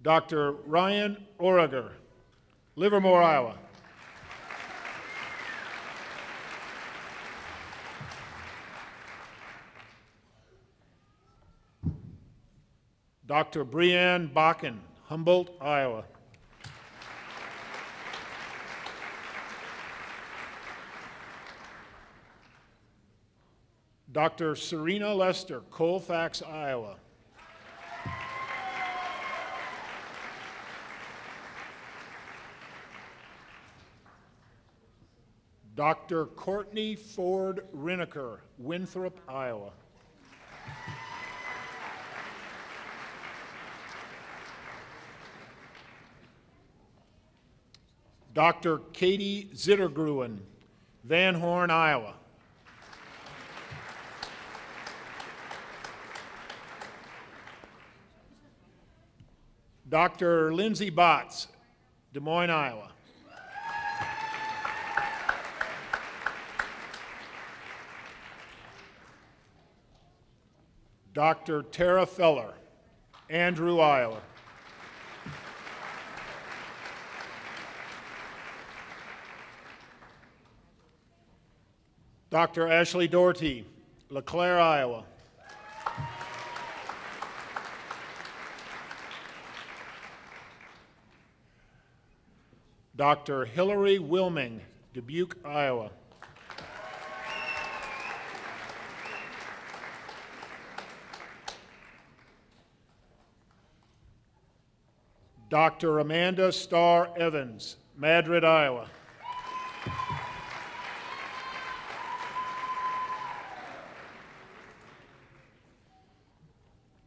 Dr. Ryan Origer, Livermore, Iowa. Dr. Brianne Bakken, Humboldt, Iowa. Dr. Serena Lester, Colfax, Iowa. Dr. Courtney Ford Riniker, Winthrop, Iowa. Dr. Katie Zittergruen, Van Horn, Iowa. Dr. Lindsay Botts, Des Moines, Iowa. Dr. Tara Feller, Andrew, Iowa. Dr. Ashley Doherty, LeClaire, Iowa. Dr. Hillary Wilming, Dubuque, Iowa. Dr. Amanda Starr Evans, Madrid, Iowa.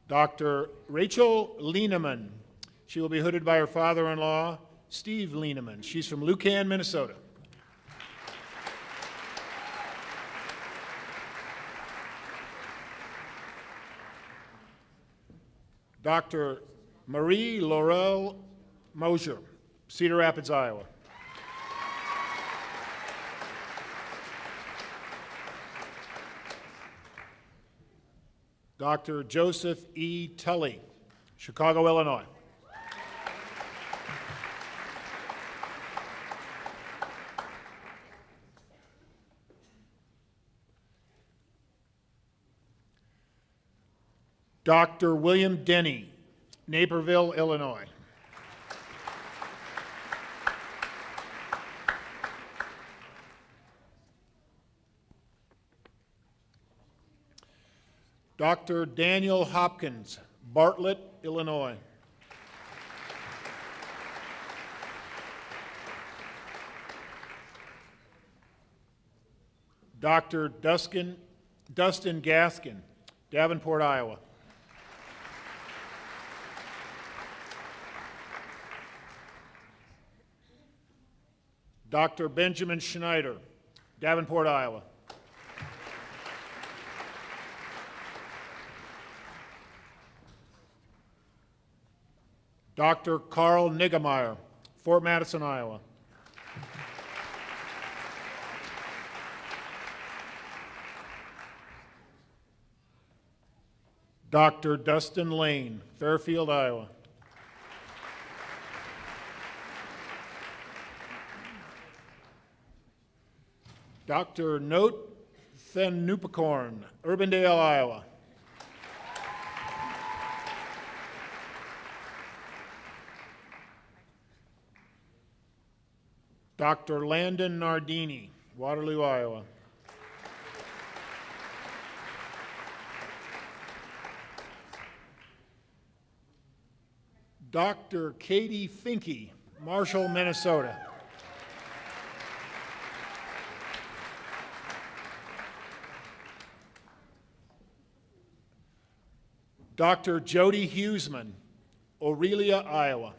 Dr. Rachel Lieneman. She will be hooded by her father-in-law, Steve Lieneman. She's from Lucan, Minnesota. Dr. Marie Laurel Mosier, Cedar Rapids, Iowa. Dr. Joseph E. Tully, Chicago, Illinois. Dr. William Denny, Naperville, Illinois. Dr. Daniel Hopkins, Bartlett, Illinois. Dr. Dustin Gaskin, Davenport, Iowa. Dr. Benjamin Schneider, Davenport, Iowa. Dr. Carl Niggemeyer, Fort Madison, Iowa. Dr. Dustin Lane, Fairfield, Iowa. Dr. Note Thenupicorn, Urbandale, Iowa. Dr. Landon Nardini, Waterloo, Iowa. Dr. Katie Finke, Marshall, Minnesota. Dr. Jody Huseman, Aurelia, Iowa.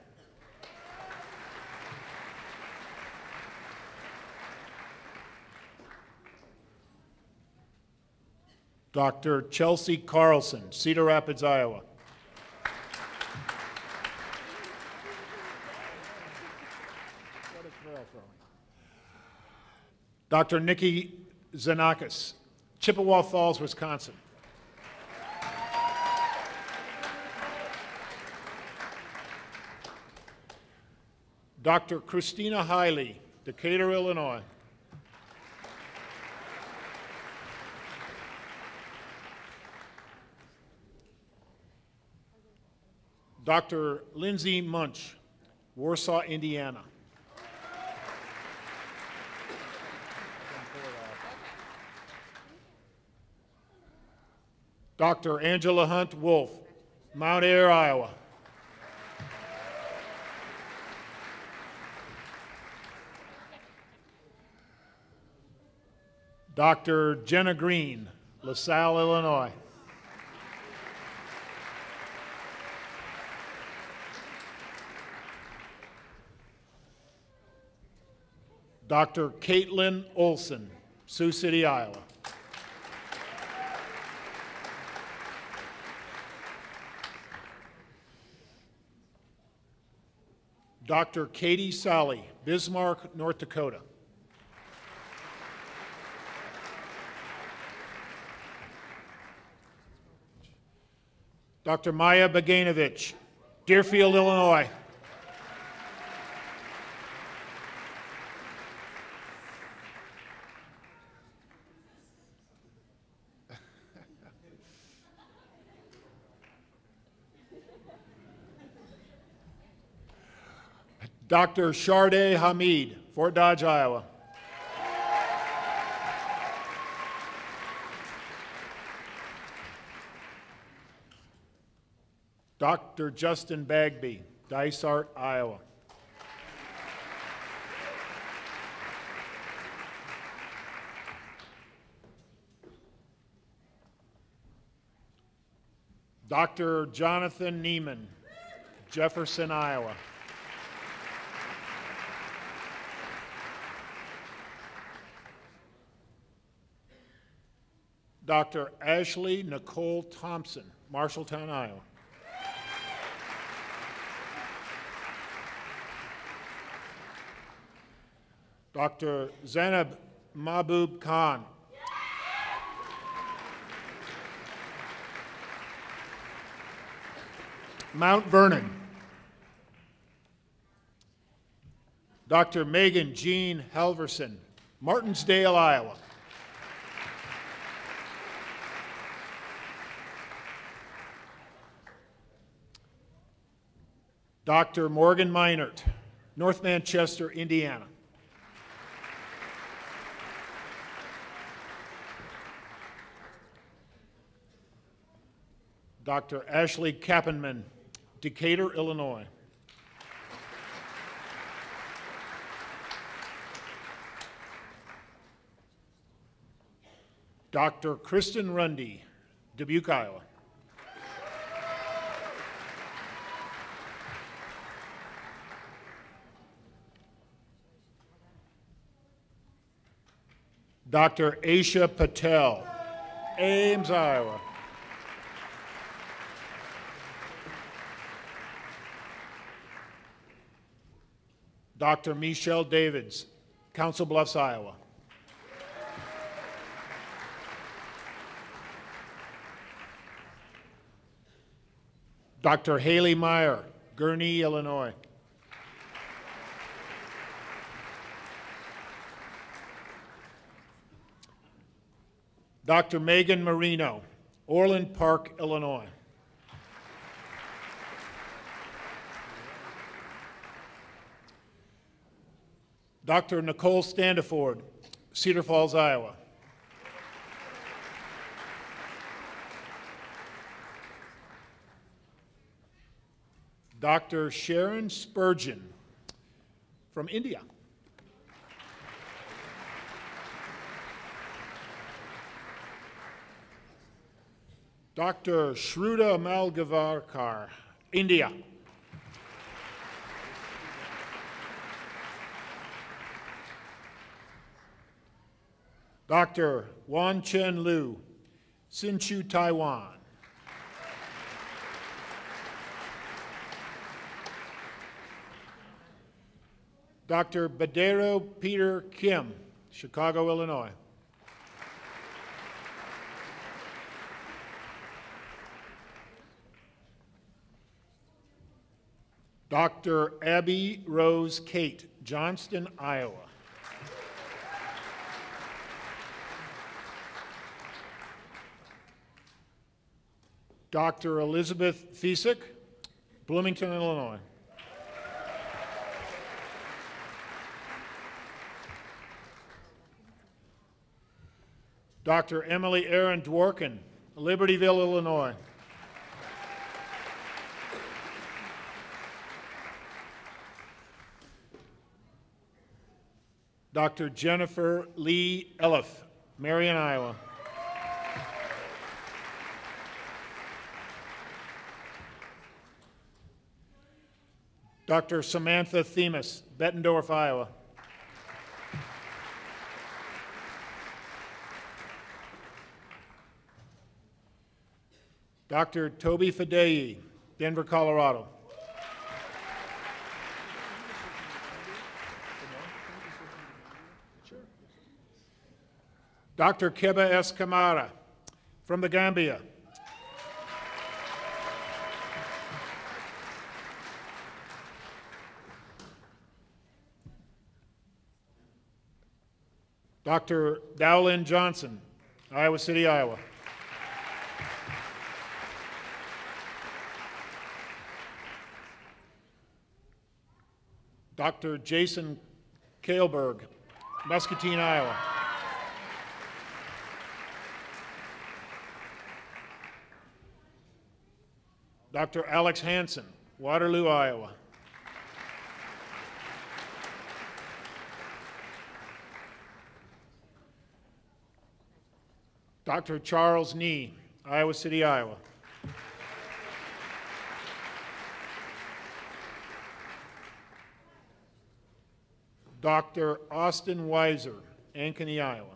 Dr. Chelsea Carlson, Cedar Rapids, Iowa. Dr. Nikki Zanakis, Chippewa Falls, Wisconsin. Dr. Christina Hiley, Decatur, Illinois. Dr. Lindsay Munch, Warsaw, Indiana. Dr. Angela Hunt Wolf, Mount Ayr, Iowa. Dr. Jenna Green, LaSalle, Illinois. Dr. Caitlin Olson, Sioux City, Iowa. Dr. Katie Sally, Bismarck, North Dakota. Dr. Maya Baganovich, Deerfield, Illinois. Dr. Sharday Hamid, Fort Dodge, Iowa. Dr. Justin Bagby, Dysart, Iowa. Dr. Jonathan Neiman, Jefferson, Iowa. Dr. Ashley Nicole Thompson, Marshalltown, Iowa. Dr. Zainab Mahbub Khan. Mount Vernon. Dr. Megan Jean Halverson, Martinsdale, Iowa. Dr. Morgan Meinert, North Manchester, Indiana. Dr. Ashley Kappenman, Decatur, Illinois. Dr. Kristen Rundy, Dubuque, Iowa. Dr. Aisha Patel, Ames, Iowa. Dr. Michelle Davids, Council Bluffs, Iowa. Dr. Haley Meyer, Gurnee, Illinois. Dr. Megan Marino, Orland Park, Illinois. Dr. Nicole Standiford, Cedar Falls, Iowa. Dr. Sharon Spurgeon from India. Dr. Shruta Malgavarkar, India. Dr. Wan Chen Liu, Hsinchu, Taiwan. Dr. Badero Peter Kim, Chicago, Illinois. Dr. Abby Rose Kate, Johnston, Iowa. Dr. Elizabeth Fisick, Bloomington, Illinois. Dr. Emily Aaron Dworkin, Libertyville, Illinois. Dr. Jennifer Lee Elliff, Marion, Iowa. Dr. Samantha Themis, Bettendorf, Iowa. Dr. Toby Fadei, Denver, Colorado. Dr. Keba S. Kamara from the Gambia. Dr. Dowlin Johnson, Iowa City, Iowa. Dr. Jason Kaelberg, Muscatine, Iowa. Dr. Alex Hansen, Waterloo, Iowa. Dr. Charles Nee, Iowa City, Iowa. Dr. Austin Weiser, Ankeny, Iowa.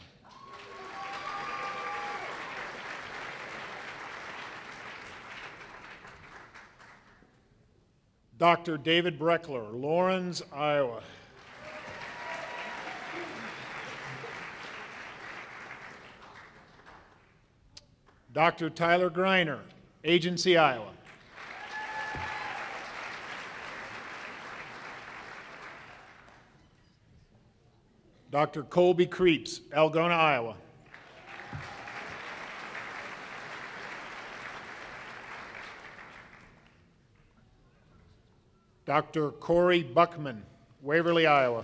Dr. David Breckler, Lawrence, Iowa. Dr. Tyler Greiner, Agency, Iowa. Dr. Colby Creeps, Algona, Iowa. Dr. Corey Buckman, Waverly, Iowa.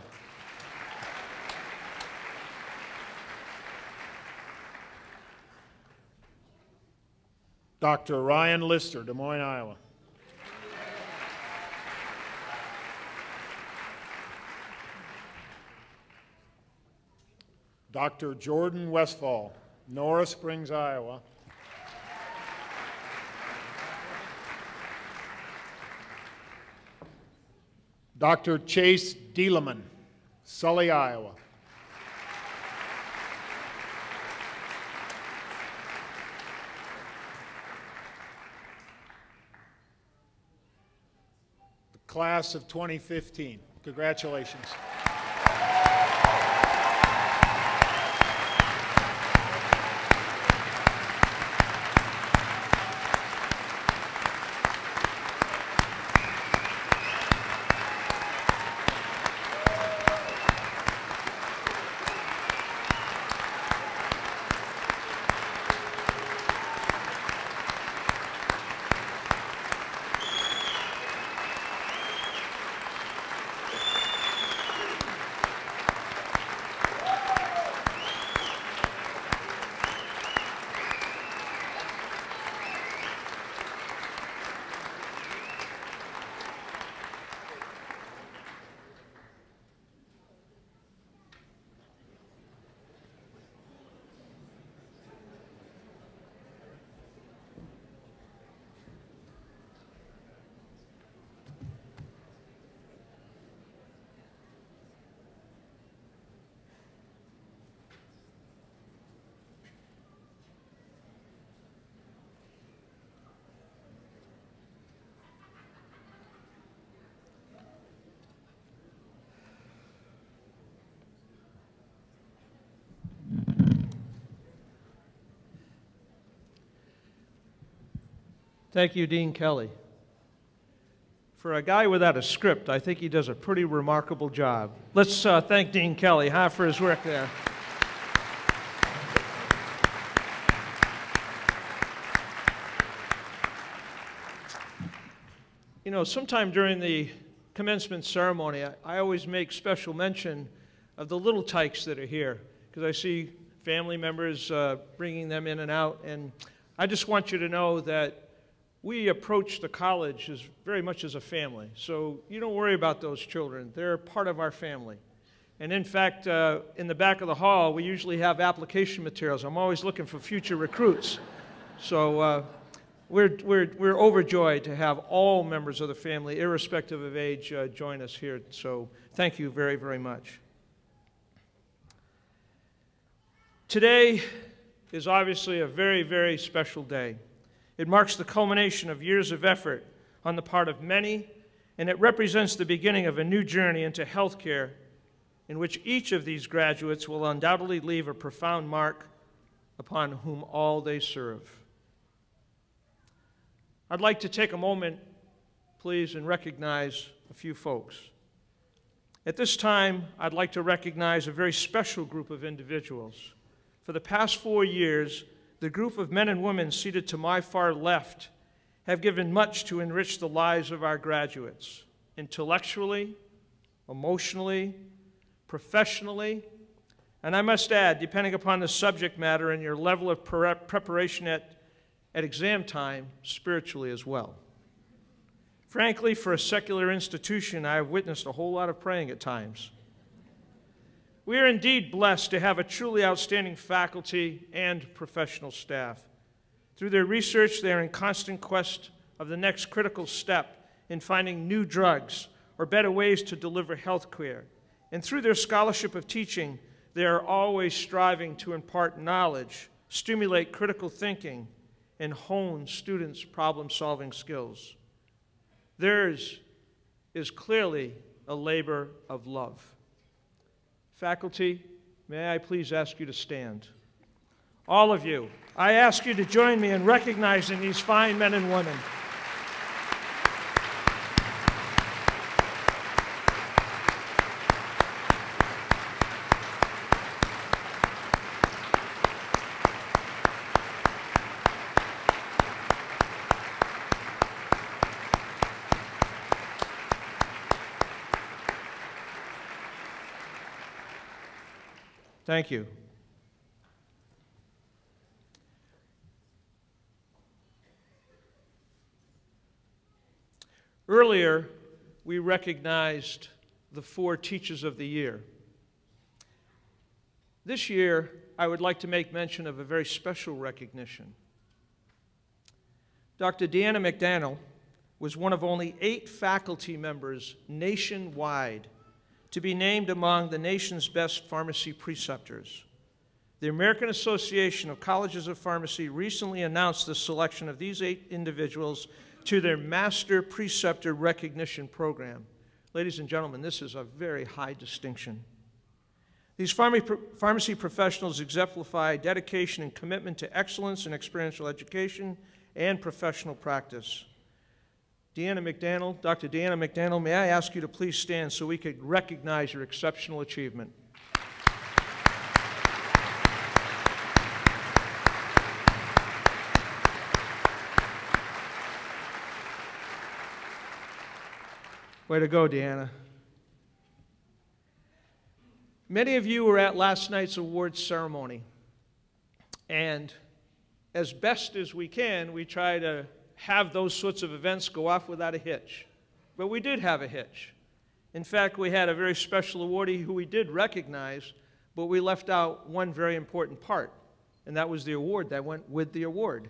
Dr. Ryan Lister, Des Moines, Iowa. Dr. Jordan Westfall, Norris Springs, Iowa. Dr. Chase Dieleman, Sully, Iowa. The class of 2015, congratulations. Thank you, Dean Kelly. For a guy without a script, I think he does a pretty remarkable job. Let's thank Dean Kelly for his work there. You know, sometime during the commencement ceremony, I always make special mention of the little tykes that are here, because I see family members bringing them in and out, and I just want you to know that we approach the college as very much as a family. So you don't worry about those children. They're part of our family. And in fact, in the back of the hall, we usually have application materials. I'm always looking for future recruits. So we're overjoyed to have all members of the family, irrespective of age, join us here. So thank you very, very much. Today is obviously a very, very special day. It marks the culmination of years of effort on the part of many, and it represents the beginning of a new journey into healthcare in which each of these graduates will undoubtedly leave a profound mark upon whom all they serve. I'd like to take a moment, please, and recognize a few folks. At this time, I'd like to recognize a very special group of individuals. For the past 4 years, the group of men and women seated to my far left have given much to enrich the lives of our graduates, intellectually, emotionally, professionally, and I must add, depending upon the subject matter and your level of preparation at exam time, spiritually as well. Frankly, for a secular institution, I have witnessed a whole lot of praying at times. We are indeed blessed to have a truly outstanding faculty and professional staff. Through their research, they are in constant quest of the next critical step in finding new drugs or better ways to deliver health care. And through their scholarship of teaching, they are always striving to impart knowledge, stimulate critical thinking, and hone students' problem-solving skills. Theirs is clearly a labor of love. Faculty, may I please ask you to stand? All of you, I ask you to join me in recognizing these fine men and women. Thank you. Earlier, we recognized the 4 Teachers of the Year. This year, I would like to make mention of a very special recognition. Dr. Deanna Mcdonald was one of only 8 faculty members nationwide to be named among the nation's best pharmacy preceptors. The American Association of Colleges of Pharmacy recently announced the selection of these 8 individuals to their Master Preceptor Recognition Program. Ladies and gentlemen, this is a very high distinction. These pharmacy professionals exemplify dedication and commitment to excellence in experiential education and professional practice. Deanna Mcdonald, Dr. Deanna Mcdonald, may I ask you to please stand so we could recognize your exceptional achievement. Way to go, Deanna. Many of you were at last night's awards ceremony, and as best as we can, we try to have those sorts of events go off without a hitch. But we did have a hitch. In fact, we had a very special awardee who we did recognize, but we left out one very important part, and that was the award that went with the award.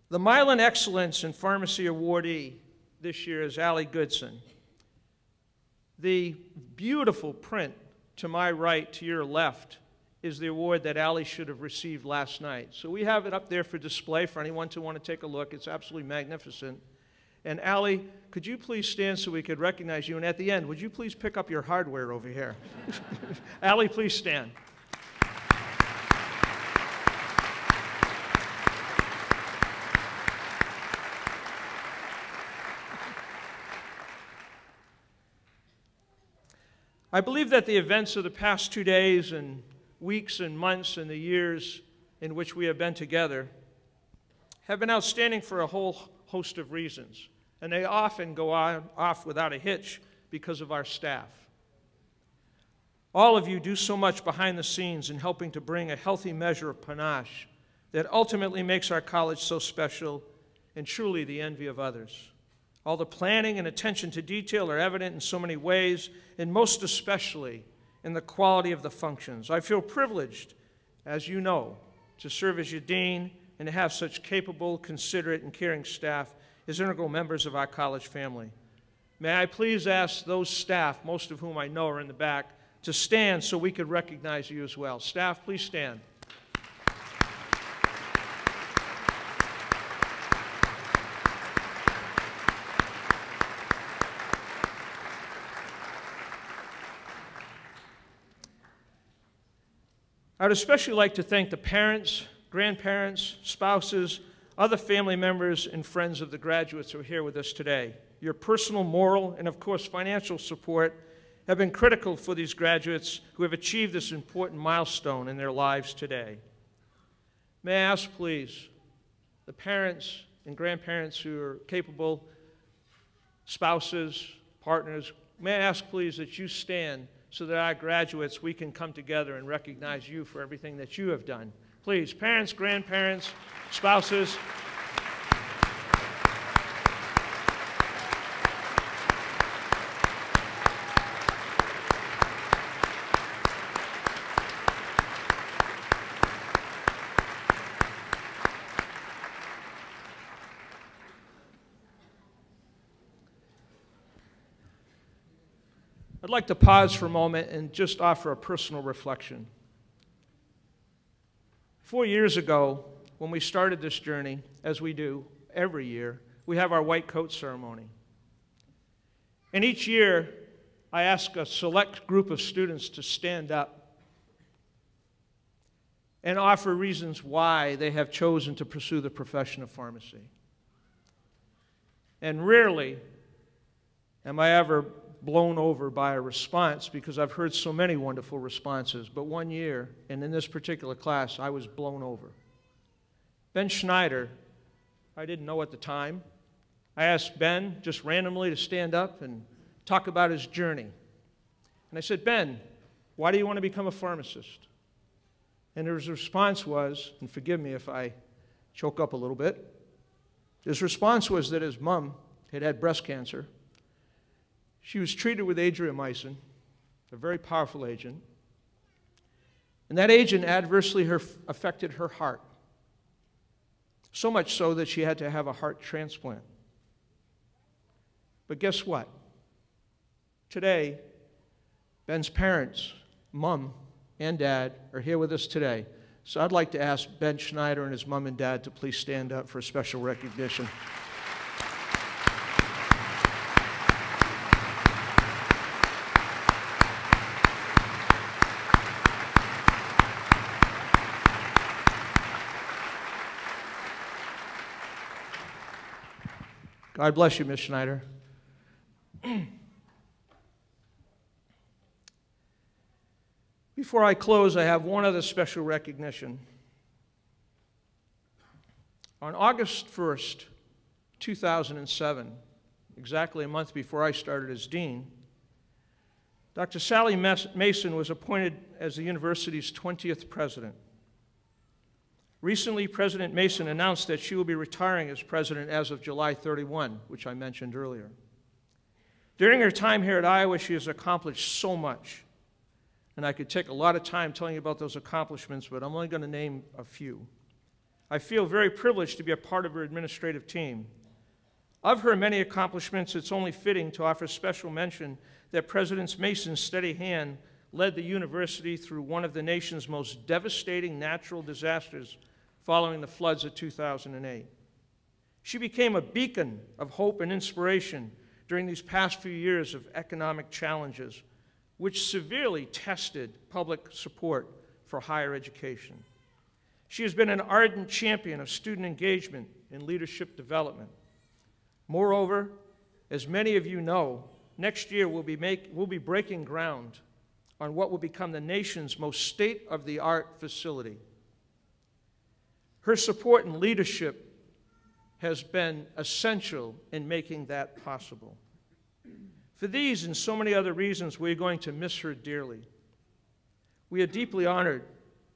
The Milan Excellence in Pharmacy awardee this year is Allie Goodson. The beautiful print to my right, to your left, is the award that Allie should have received last night. So we have it up there for display for anyone to want to take a look. It's absolutely magnificent. And Allie, could you please stand so we could recognize you? And at the end, would you please pick up your hardware over here? Allie, please stand. I believe that the events of the past 2 days and weeks and months and the years in which we have been together have been outstanding for a whole host of reasons, and they often go off without a hitch because of our staff. All of you do so much behind the scenes in helping to bring a healthy measure of panache that ultimately makes our college so special and truly the envy of others. All the planning and attention to detail are evident in so many ways, and most especially in the quality of the functions. I feel privileged, as you know, to serve as your dean and to have such capable, considerate, and caring staff as integral members of our college family. May I please ask those staff, most of whom I know are in the back, to stand so we could recognize you as well. Staff, please stand. I would especially like to thank the parents, grandparents, spouses, other family members, and friends of the graduates who are here with us today. Your personal, moral, and of course financial support have been critical for these graduates who have achieved this important milestone in their lives today. May I ask, please, the parents and grandparents who are capable, spouses, partners, may I ask, please, that you stand so that our graduates, we can come together and recognize you for everything that you have done. Please, parents, grandparents, spouses. I'd like to pause for a moment and just offer a personal reflection. 4 years ago, when we started this journey, as we do every year, we have our white coat ceremony. And each year, I ask a select group of students to stand up and offer reasons why they have chosen to pursue the profession of pharmacy. And rarely am I ever blown over by a response, because I've heard so many wonderful responses, but one year, and in this particular class, I was blown over. Ben Schneider, I didn't know at the time. I asked Ben just randomly to stand up and talk about his journey. And I said, Ben, why do you want to become a pharmacist? And his response was, and forgive me if I choke up a little bit, his response was that his mom had had breast cancer. She was treated with adriamycin, a very powerful agent, and that agent adversely affected her heart, so much so that she had to have a heart transplant. But guess what? Today, Ben's parents, mom and dad, are here with us today. So I'd like to ask Ben Schneider and his mom and dad to please stand up for special recognition. God bless you, Ms. Schneider. Before I close, I have one other special recognition. On August 1st, 2007, exactly a month before I started as dean, Dr. Sally Mason was appointed as the university's 20th president. Recently, President Mason announced that she will be retiring as president as of July 31, which I mentioned earlier. During her time here at Iowa, she has accomplished so much. And I could take a lot of time telling you about those accomplishments, but I'm only going to name a few. I feel very privileged to be a part of her administrative team. Of her many accomplishments, it's only fitting to offer special mention that President Mason's steady hand led the university through one of the nation's most devastating natural disasters following the floods of 2008. She became a beacon of hope and inspiration during these past few years of economic challenges, which severely tested public support for higher education. She has been an ardent champion of student engagement and leadership development. Moreover, as many of you know, next year we'll be breaking ground on what will become the nation's most state-of-the-art facility. Her support and leadership has been essential in making that possible. For these and so many other reasons, we're going to miss her dearly. We are deeply honored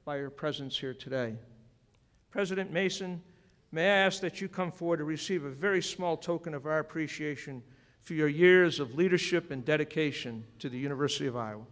by your presence here today. President Mason, may I ask that you come forward to receive a very small token of our appreciation for your years of leadership and dedication to the University of Iowa.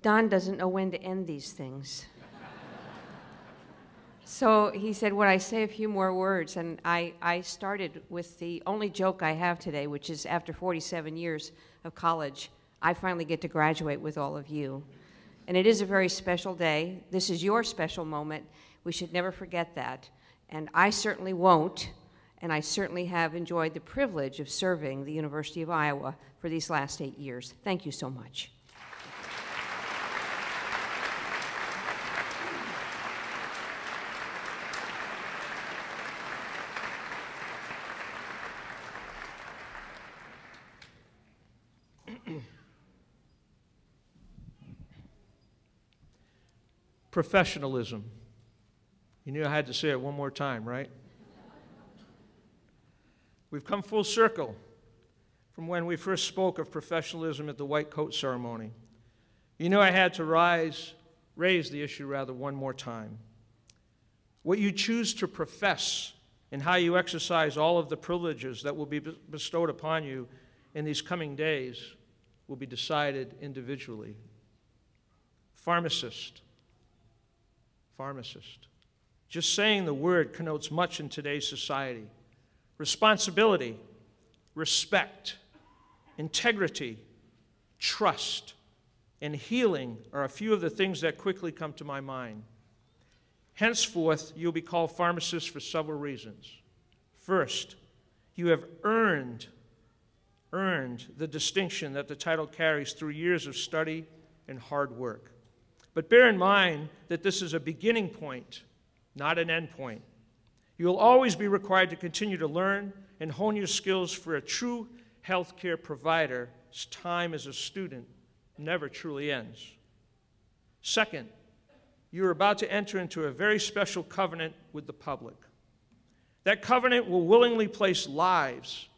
Don doesn't know when to end these things. So he said, would I say a few more words? And I started with the only joke I have today, which is after 47 years of college, I finally get to graduate with all of you. And it is a very special day. This is your special moment. We should never forget that. And I certainly won't. And I certainly have enjoyed the privilege of serving the University of Iowa for these last 8 years. Thank you so much. Professionalism. You knew I had to say it one more time, right? We've come full circle from when we first spoke of professionalism at the white coat ceremony. You knew I had to raise the issue one more time. What you choose to profess and how you exercise all of the privileges that will be bestowed upon you in these coming days will be decided individually. Pharmacist. Just saying the word connotes much in today's society. Responsibility, respect, integrity, trust, and healing are a few of the things that quickly come to my mind. Henceforth, you'll be called pharmacists for several reasons. First, you have earned the distinction that the title carries through years of study and hard work. But bear in mind that this is a beginning point, not an end point. You will always be required to continue to learn and hone your skills for a true healthcare provider's time as a student never truly ends. Second, you are about to enter into a very special covenant with the public. That covenant will willingly place lives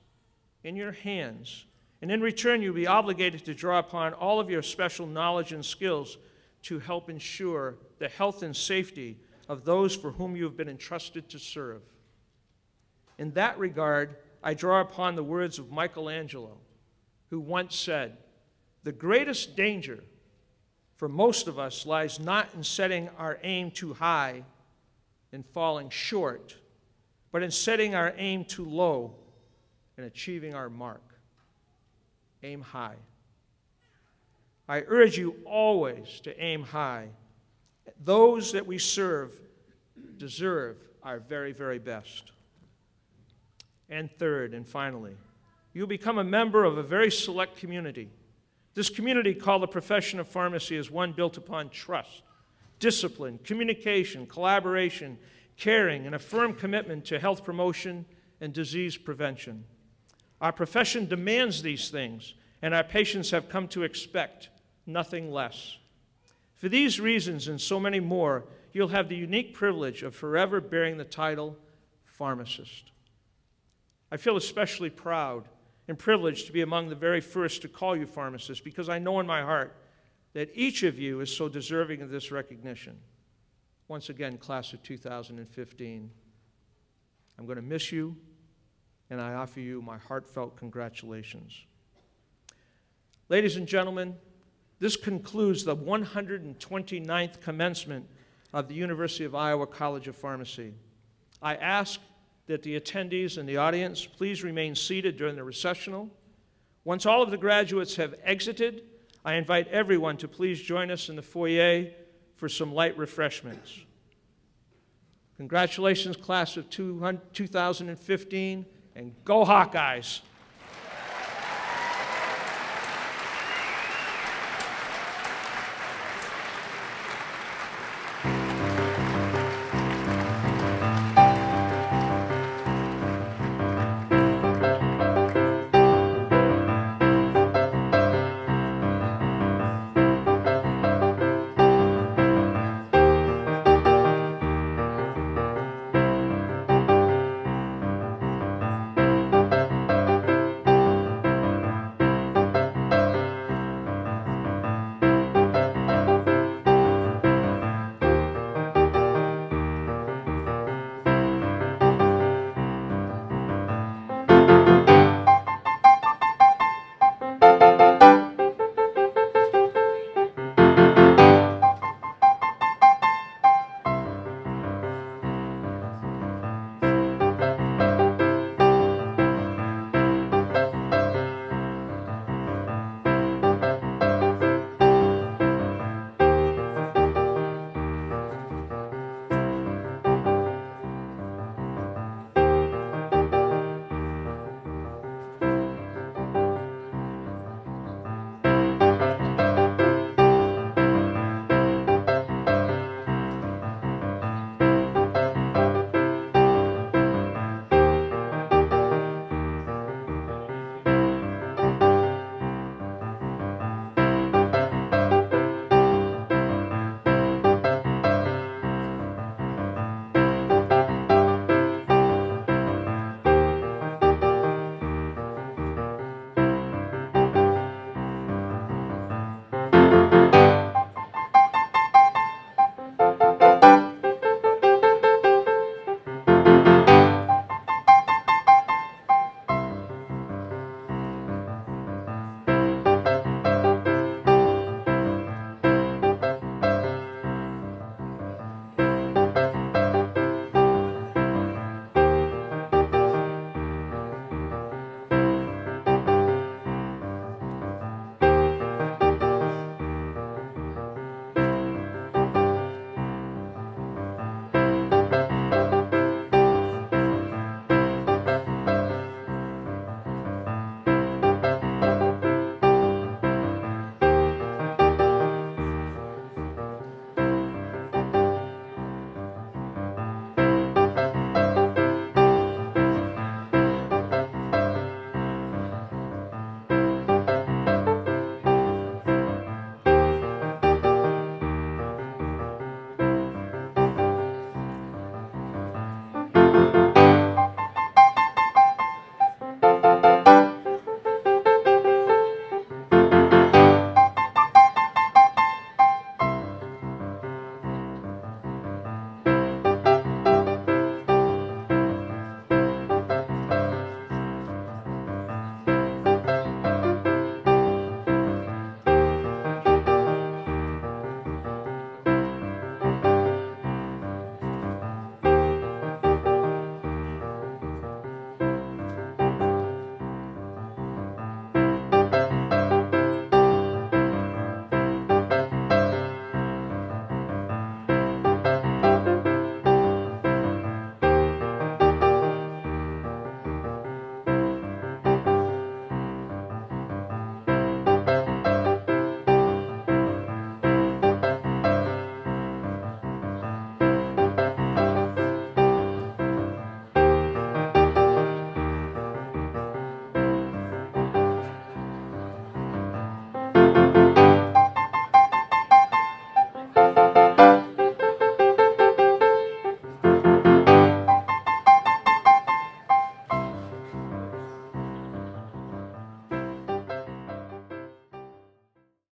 in your hands, and in return you'll be obligated to draw upon all of your special knowledge and skills to help ensure the health and safety of those for whom you have been entrusted to serve. In that regard, I draw upon the words of Michelangelo, who once said, "The greatest danger for most of us lies not in setting our aim too high and falling short, but in setting our aim too low and achieving our mark." Aim high. I urge you always to aim high. Those that we serve deserve our very, very best. And third, and finally, you'll become a member of a very select community. This community, called the profession of pharmacy, is one built upon trust, discipline, communication, collaboration, caring, and a firm commitment to health promotion and disease prevention. Our profession demands these things, and our patients have come to expect nothing less. For these reasons and so many more, you'll have the unique privilege of forever bearing the title pharmacist. I feel especially proud and privileged to be among the very first to call you pharmacists, because I know in my heart that each of you is so deserving of this recognition. Once again, class of 2015, I'm going to miss you, and I offer you my heartfelt congratulations. Ladies and gentlemen, this concludes the 129th commencement of the University of Iowa College of Pharmacy. I ask that the attendees and the audience please remain seated during the recessional. Once all of the graduates have exited, I invite everyone to please join us in the foyer for some light refreshments. Congratulations, class of 2015, and go Hawkeyes!